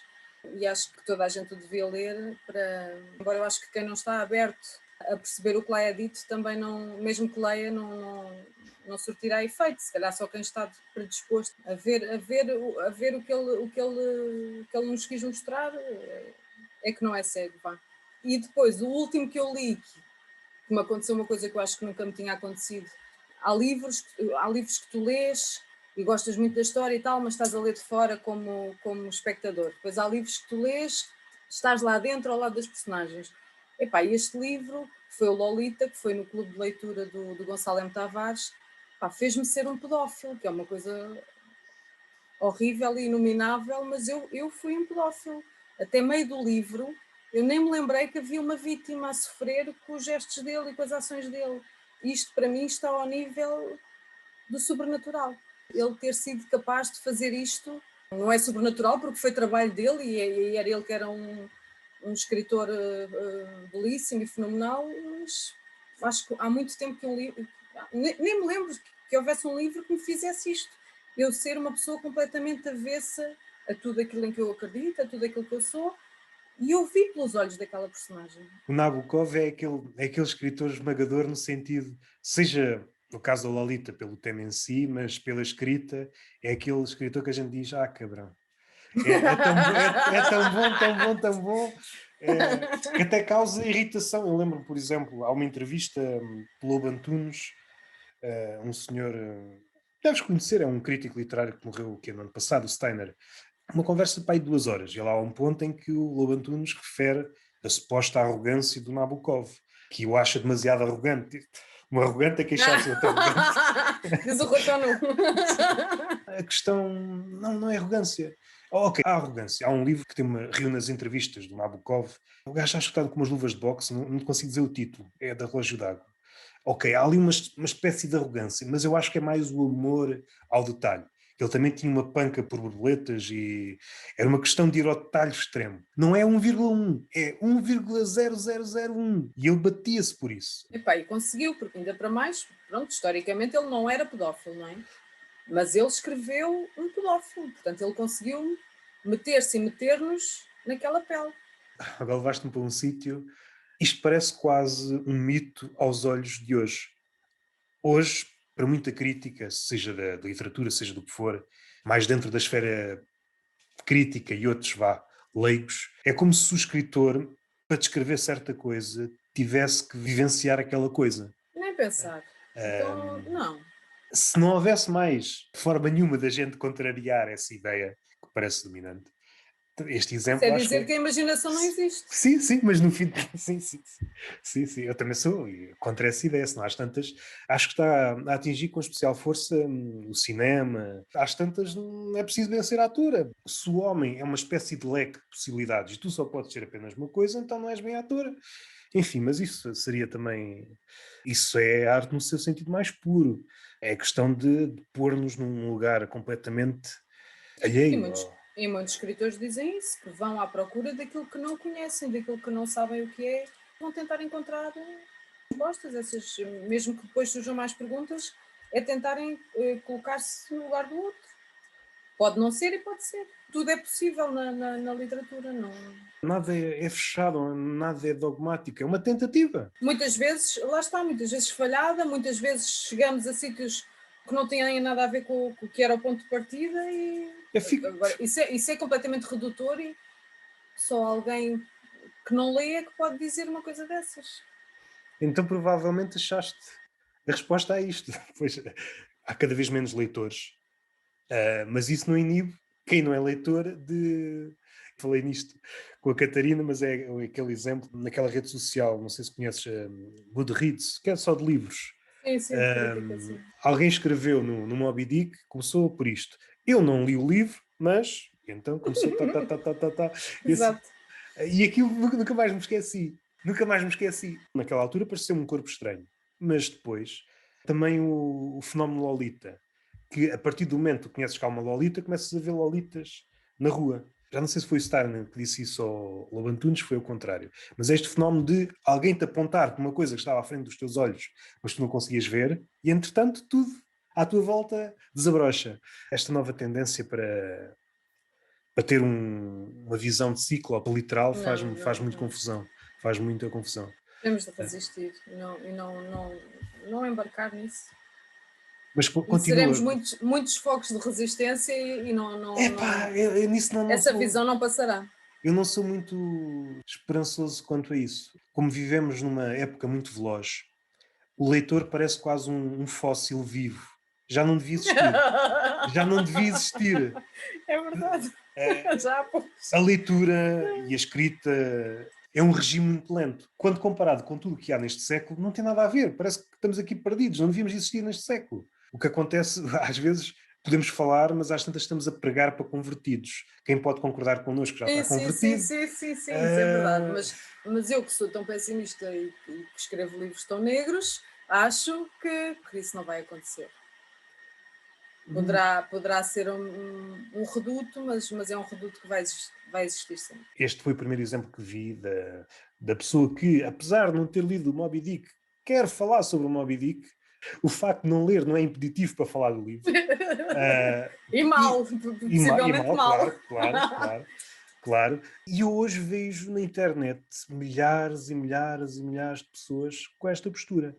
E acho que toda a gente o devia ler. Embora eu acho que quem não está aberto a perceber o que lá é dito, também não, mesmo que leia, não surtirá efeito. Se calhar só quem está predisposto a ver o que ele nos quis mostrar é que não é cego, vá. E depois, o último que eu li, que me aconteceu uma coisa que eu acho que nunca me tinha acontecido. Há livros que tu lês e gostas muito da história e tal, mas estás a ler de fora como espectador. Depois há livros que tu lês, estás lá dentro ao lado das personagens. Epá, e este livro, que foi o Lolita, que foi no clube de leitura do Gonçalo M. Tavares, fez-me ser um pedófilo, que é uma coisa horrível e inominável, mas eu fui um pedófilo. Até meio do livro, eu nem me lembrei que havia uma vítima a sofrer com os gestos dele e com as ações dele. Isto, para mim, está ao nível do sobrenatural. Ele ter sido capaz de fazer isto não é sobrenatural, porque foi trabalho dele e era ele que era um escritor belíssimo e fenomenal, mas acho que há muito tempo que um livro... Nem me lembro que houvesse um livro que me fizesse isto. Eu ser uma pessoa completamente avessa a tudo aquilo em que eu acredito, a tudo aquilo que eu sou, e eu vi pelos olhos daquela personagem. O Nabokov é aquele escritor esmagador no sentido, seja no caso da Lolita pelo tema em si, mas pela escrita, é aquele escritor que a gente diz, cabrão. É tão, é tão bom, tão bom, tão bom, que até causa irritação. Eu lembro, por exemplo, há uma entrevista pelo Lobo Antunes, um senhor, deves conhecer, é um crítico literário que morreu no ano passado, o Steiner. Uma conversa para aí de 2 horas, e lá há um ponto em que o Lobo Antunes refere a suposta arrogância do Nabokov, que o acha demasiado arrogante. Um arrogante a queixar-se, outro arrogante. Diz o Rotonu. A questão não é arrogância. Ok, há arrogância. Há um livro que reúne as entrevistas do Nabokov. O gajo está escutado com umas luvas de boxe, não consigo dizer o título, é da Relógio d'Água. Ok, há ali uma espécie de arrogância, mas eu acho que é mais o amor ao detalhe. Ele também tinha uma panca por borboletas e era uma questão de ir ao detalhe extremo. Não é 1,1, é 1,0001. E ele batia-se por isso. Epá, e conseguiu, porque ainda para mais, pronto, historicamente ele não era pedófilo, não é? Mas ele escreveu um pedófilo, portanto ele conseguiu meter-se e meter-nos naquela pele. Agora levaste-me para um sítio. Isto parece quase um mito aos olhos de hoje. Hoje, para muita crítica, seja da literatura, seja do que for, mais dentro da esfera crítica e outros, leigos, é como se o escritor, para descrever certa coisa, tivesse que vivenciar aquela coisa. Nem pensar. Então, não. Se não houvesse mais forma nenhuma da gente contrariar essa ideia que parece dominante, Este Isso é exemplo acho que dizer que a imaginação não existe. sim, sim, mas no fim, sim, sim, sim, sim, eu também sou contra essa ideia, se não às tantas, acho que está a atingir com especial força o cinema, às tantas não é preciso nem ser atora. Se o homem é uma espécie de leque de possibilidades e tu só podes ser apenas uma coisa, então não és bem atora. Enfim, mas isso seria também, isso é arte no seu sentido mais puro, é questão de pôr-nos num lugar completamente E alheio. muitos, e muitos escritores dizem isso, que vão à procura daquilo que não conhecem, daquilo que não sabem o que é, vão tentar encontrar respostas, essas, mesmo que depois surjam mais perguntas, é tentarem colocar-se no lugar do outro. Pode não ser e pode ser. Tudo é possível na literatura, não. Nada é fechado, nada é dogmático, é uma tentativa. Muitas vezes, lá está, muitas vezes falhada, muitas vezes chegamos a sítios que não têm nada a ver com o que era o ponto de partida e É fi- agora, isso é completamente redutor e só alguém que não lê é que pode dizer uma coisa dessas. Então provavelmente achaste a resposta a isto. Pois, há cada vez menos leitores, mas isso não inibe quem não é leitor de... Falei nisto com a Catarina, mas é aquele exemplo naquela rede social, não sei se conheces, Goodreads, que é só de livros. Sim, sim, de crítica, sim. Alguém escreveu no Moby Dick, começou por isto. Eu não li o livro, mas então começou tá, tá, tá, tá, tá, tá. Esse- Exato. e aquilo nunca mais me esqueci. Nunca mais me esqueci. Naquela altura pareceu-me um corpo estranho. Mas depois, também o fenómeno Lolita, que a partir do momento que conheces que há uma Lolita, começas a ver Lolitas na rua. Já não sei se foi o Steiner que disse isso ao Lobo Antunes, foi o contrário. Mas este fenómeno de alguém te apontar para uma coisa que estava à frente dos teus olhos, mas tu não conseguias ver, e entretanto tudo à tua volta desabrocha. Esta nova tendência para ter uma visão de ciclo ou literal Não, faz não, muito não. confusão. Faz muita confusão. Temos de resistir e não embarcar nisso. Mas E seremos continua. muitos focos de resistência e Epá, eu nisso não essa sou. visão não passará. Eu não sou muito esperançoso quanto a isso. Como vivemos numa época muito veloz, o leitor parece quase um fóssil vivo. Já não devia existir. Já não devia existir. É verdade. Eh, Já há poucos. A leitura e a escrita é um regime muito lento. Quando comparado com tudo o que há neste século, não tem nada a ver. Parece que estamos aqui perdidos. Não devíamos existir neste século. O que acontece, às vezes, podemos falar, mas às tantas estamos a pregar para convertidos. Quem pode concordar connosco já está Sim, sim, sim, convertido. sim, sim, sim, isso é verdade. Ah, Mas eu que sou tão pessimista e que escrevo livros tão negros, acho que isso não vai acontecer. Poderá ser um reduto, mas é um reduto que vai existir sempre. este foi o primeiro exemplo que vi da pessoa que, apesar de não ter lido o Moby Dick, quer falar sobre o Moby Dick. O facto de não ler não é impeditivo para falar do livro. Ah, E e, mal, e possivelmente mal, mal. claro, claro, claro, claro. E eu hoje vejo na internet milhares e milhares e milhares de pessoas com esta postura.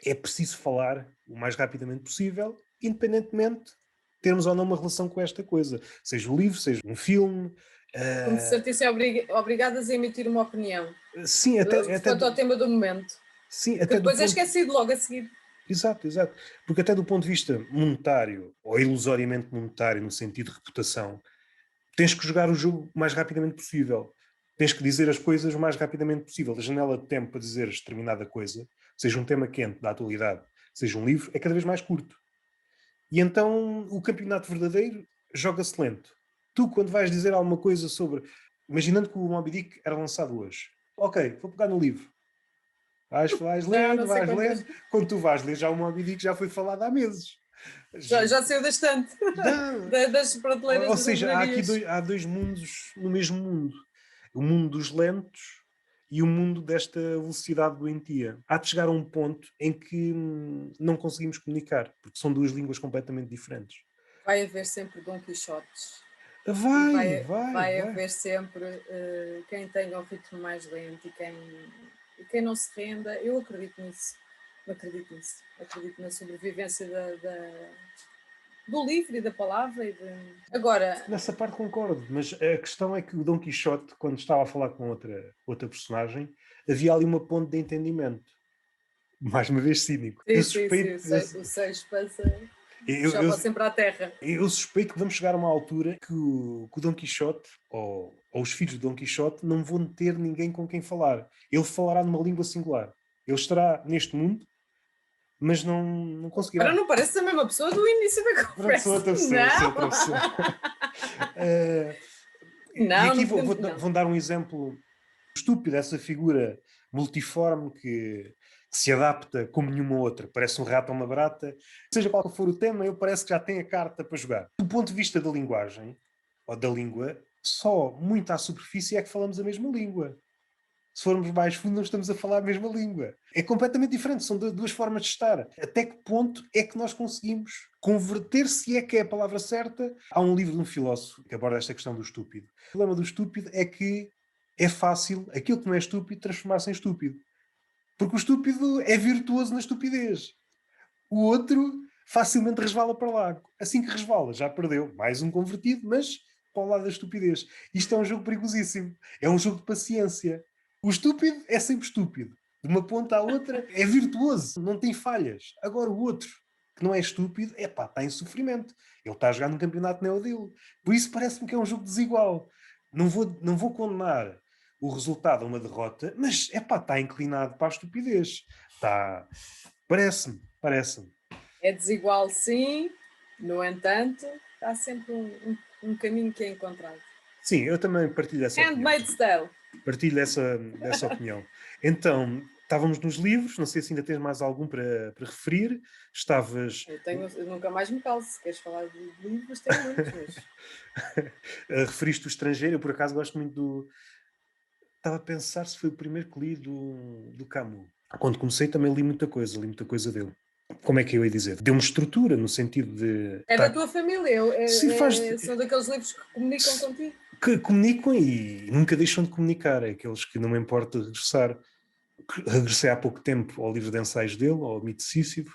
É preciso falar o mais rapidamente possível, independentemente de termos ou não uma relação com esta coisa. Seja o livro, seja um filme. Como se sentissem obrigadas a emitir uma opinião Sim, quanto ao tema do momento, sim, que até do depois é ponto. esquecido logo a seguir. Exato, exato. Porque até do ponto de vista monetário, ou ilusoriamente monetário, no sentido de reputação, tens que jogar o jogo o mais rapidamente possível. Tens que dizer as coisas o mais rapidamente possível. A janela de tempo para dizeres determinada coisa, seja um tema quente da atualidade, seja um livro, é cada vez mais curto. E então o campeonato verdadeiro joga-se lento. Tu, quando vais dizer alguma coisa sobre. Imaginando que o Moby Dick era lançado hoje. Ok, vou pegar no livro. Vais Já lendo, não sei vais quantas. lendo. Quando tu vais ler, já o Moby Dick já foi falado há meses. Já saiu da estante, Já, das prateleiras ou das seja, livrarias. há dois mundos no mesmo mundo. O mundo dos lentos e o mundo desta velocidade doentia. Há de chegar a um ponto em que não conseguimos comunicar, porque são duas línguas completamente diferentes. Vai haver sempre Dom Quixotes e vai Vai. haver sempre quem tenha um ritmo mais lento e quem não se renda. Eu acredito nisso. Acredito nisso. Acredito na sobrevivência do livro e da palavra. Agora, Nessa parte concordo, mas a questão é que o Dom Quixote, quando estava a falar com outra personagem, havia ali uma ponte de entendimento. Mais uma vez cínico. Eu sim, sim, sim, suspeito, o Seixo passa. Puxava sempre à terra. Eu suspeito que vamos chegar a uma altura que o Dom Quixote, ou os filhos do Dom Quixote, não vão ter ninguém com quem falar. Ele falará numa língua singular. Ele estará neste mundo, mas não conseguirá. Agora não parece a mesma pessoa do início da conversa. Sou outra pessoa. E aqui vão dar um exemplo estúpido, essa figura multiforme que se adapta como nenhuma outra. Parece um rato ou uma barata. Seja qual for o tema, eu parece que já tenho a carta para jogar. Do ponto de vista da linguagem, ou da língua, só muito à superfície é que falamos a mesma língua. Se formos mais fundo, não estamos a falar a mesma língua. É completamente diferente, são duas formas de estar. Até que ponto é que nós conseguimos converter, se é que é a palavra certa? Há um livro de um filósofo que aborda esta questão do estúpido. O problema do estúpido é que é fácil, aquilo que não é estúpido, transformar-se em estúpido. Porque o estúpido é virtuoso na estupidez. O outro facilmente resvala para lá. Assim que resvala, já perdeu. Mais um convertido, mas para o lado da estupidez. Isto é um jogo perigosíssimo. É um jogo de paciência. O estúpido é sempre estúpido. De uma ponta à outra é virtuoso. Não tem falhas. Agora o outro, que não é estúpido, está em sofrimento. Ele está a jogar num campeonato não é o dele. Por isso parece-me que é um jogo desigual. Não vou condenar o resultado a uma derrota, mas está inclinado para a estupidez. Parece-me. É desigual, sim. No entanto, há sempre um caminho que é encontrado. Sim, eu também partilho essa opinião. Handmaid's Tale. Partilho dessa opinião. Então, estávamos nos livros, não sei se ainda tens mais algum para referir. Eu nunca mais me calo, se queres falar de livros, tenho muitos, mas... Referiste o Estrangeiro, eu por acaso gosto muito do... Estava a pensar se foi o primeiro que li do Camus. Quando comecei também li muita coisa dele. Como é que eu ia dizer? Deu-me estrutura, no sentido de... É da tua família, Sim, são daqueles livros que comunicam contigo. Que comunicam e nunca deixam de comunicar. É aqueles que não me importa regressar. Regressei há pouco tempo ao livro de ensaios dele, ao Mito de Sísifo,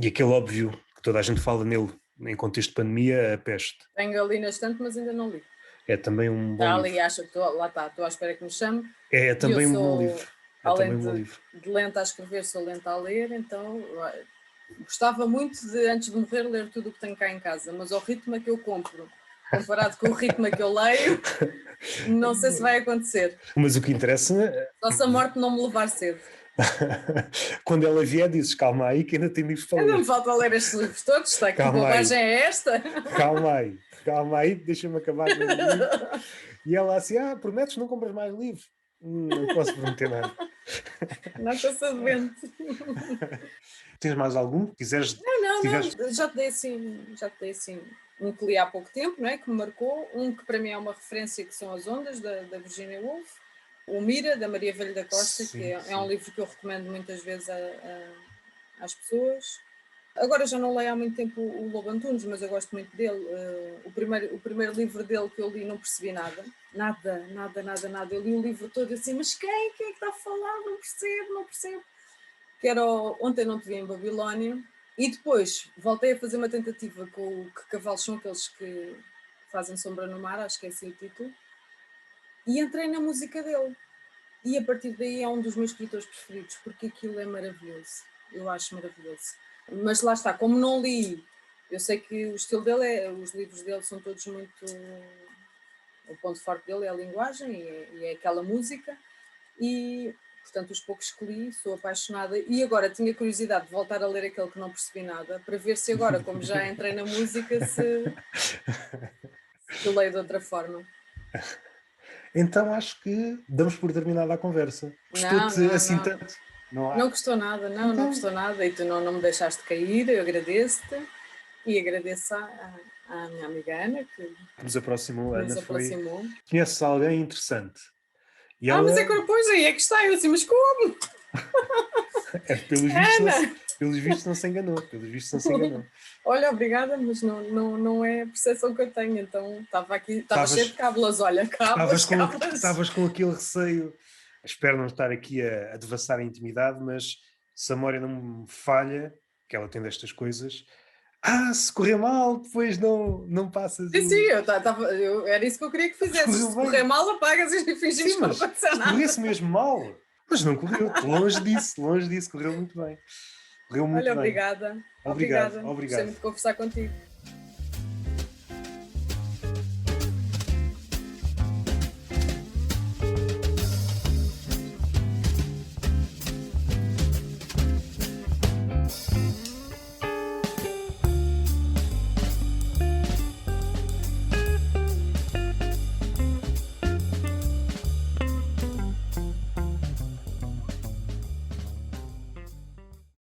e aquele óbvio que toda a gente fala nele, em contexto de pandemia, A Peste. Tenho ali na estante, mas ainda não li. É também um bom livro. livro. Acho que estou à espera que me chame. É também um bom livro. Além de lenta a escrever, sou lenta a ler, então gostava muito de, antes de morrer, ler tudo o que tenho cá em casa, mas ao ritmo que eu compro, comparado com o ritmo que eu leio, não sei se vai acontecer. Mas o que interessa... Só se a morte não me levar cedo. Quando ela vier, dizes, calma aí que ainda tem livros para ler. Ainda me falta ler estes livros todos, está que bobagem é esta? Calma aí, deixa-me acabar de ler o livro. E ela assim, prometes não compras mais livros? Não posso prometer nada. Não estou sabendo. Tens mais algum? Quiseres? Não, já te dei assim um que li há pouco tempo, não é? Que me marcou, um que para mim é uma referência, que são As Ondas, da Virginia Woolf, o Mira, da Maria Velho da Costa, sim, que é um livro que eu recomendo muitas vezes às pessoas. Agora já não leio há muito tempo o Lobo Antunes, mas eu gosto muito dele. O primeiro livro dele que eu li não percebi nada. Nada. Eu li o livro todo assim, mas quem é que está a falar? Não percebo. Que era Ontem Não Te Vi em Babilónia. E depois voltei a fazer uma tentativa com o Que Cavalos São Aqueles que Fazem Sombra no Mar, acho que é esse o título. E entrei na música dele. E a partir daí é um dos meus escritores preferidos, porque aquilo é maravilhoso. Eu acho maravilhoso. Mas lá está, como não li, eu sei que o estilo dele os livros dele são todos muito... O ponto forte dele é a linguagem e é aquela música. E, portanto, os poucos que li, sou apaixonada. E agora tinha curiosidade de voltar a ler aquele que não percebi nada, para ver se agora, como já entrei na música, se eu leio de outra forma. Então acho que damos por terminada a conversa. Gostou-te assim tanto? Não gostou nada, não gostou nada. E tu não me deixaste cair, eu agradeço-te. E agradeço à minha amiga Ana, que nos aproximou. aproximou. Conheces alguém interessante. E ela... mas é que depois aí é que está. Eu assim, mas como? Pelos vistos não se enganou. Olha, obrigada, mas não é a percepção que eu tenho. Então estava cheio de cábulas, olha, Estavas com aquele receio. Espero não estar aqui a devassar a intimidade, mas se a memória não me falha, que ela tem destas coisas, se correr mal, depois não passas... Sim, era isso que eu queria que fizesse. Se correr mal, apagas e fingimos que não aconteceu nada. Se corresse mesmo mal, mas não correu. Longe disso, correu muito bem. Correu muito Olha, bem. obrigada. Obrigado, Obrigada. Gostei obrigado. muito de conversar contigo.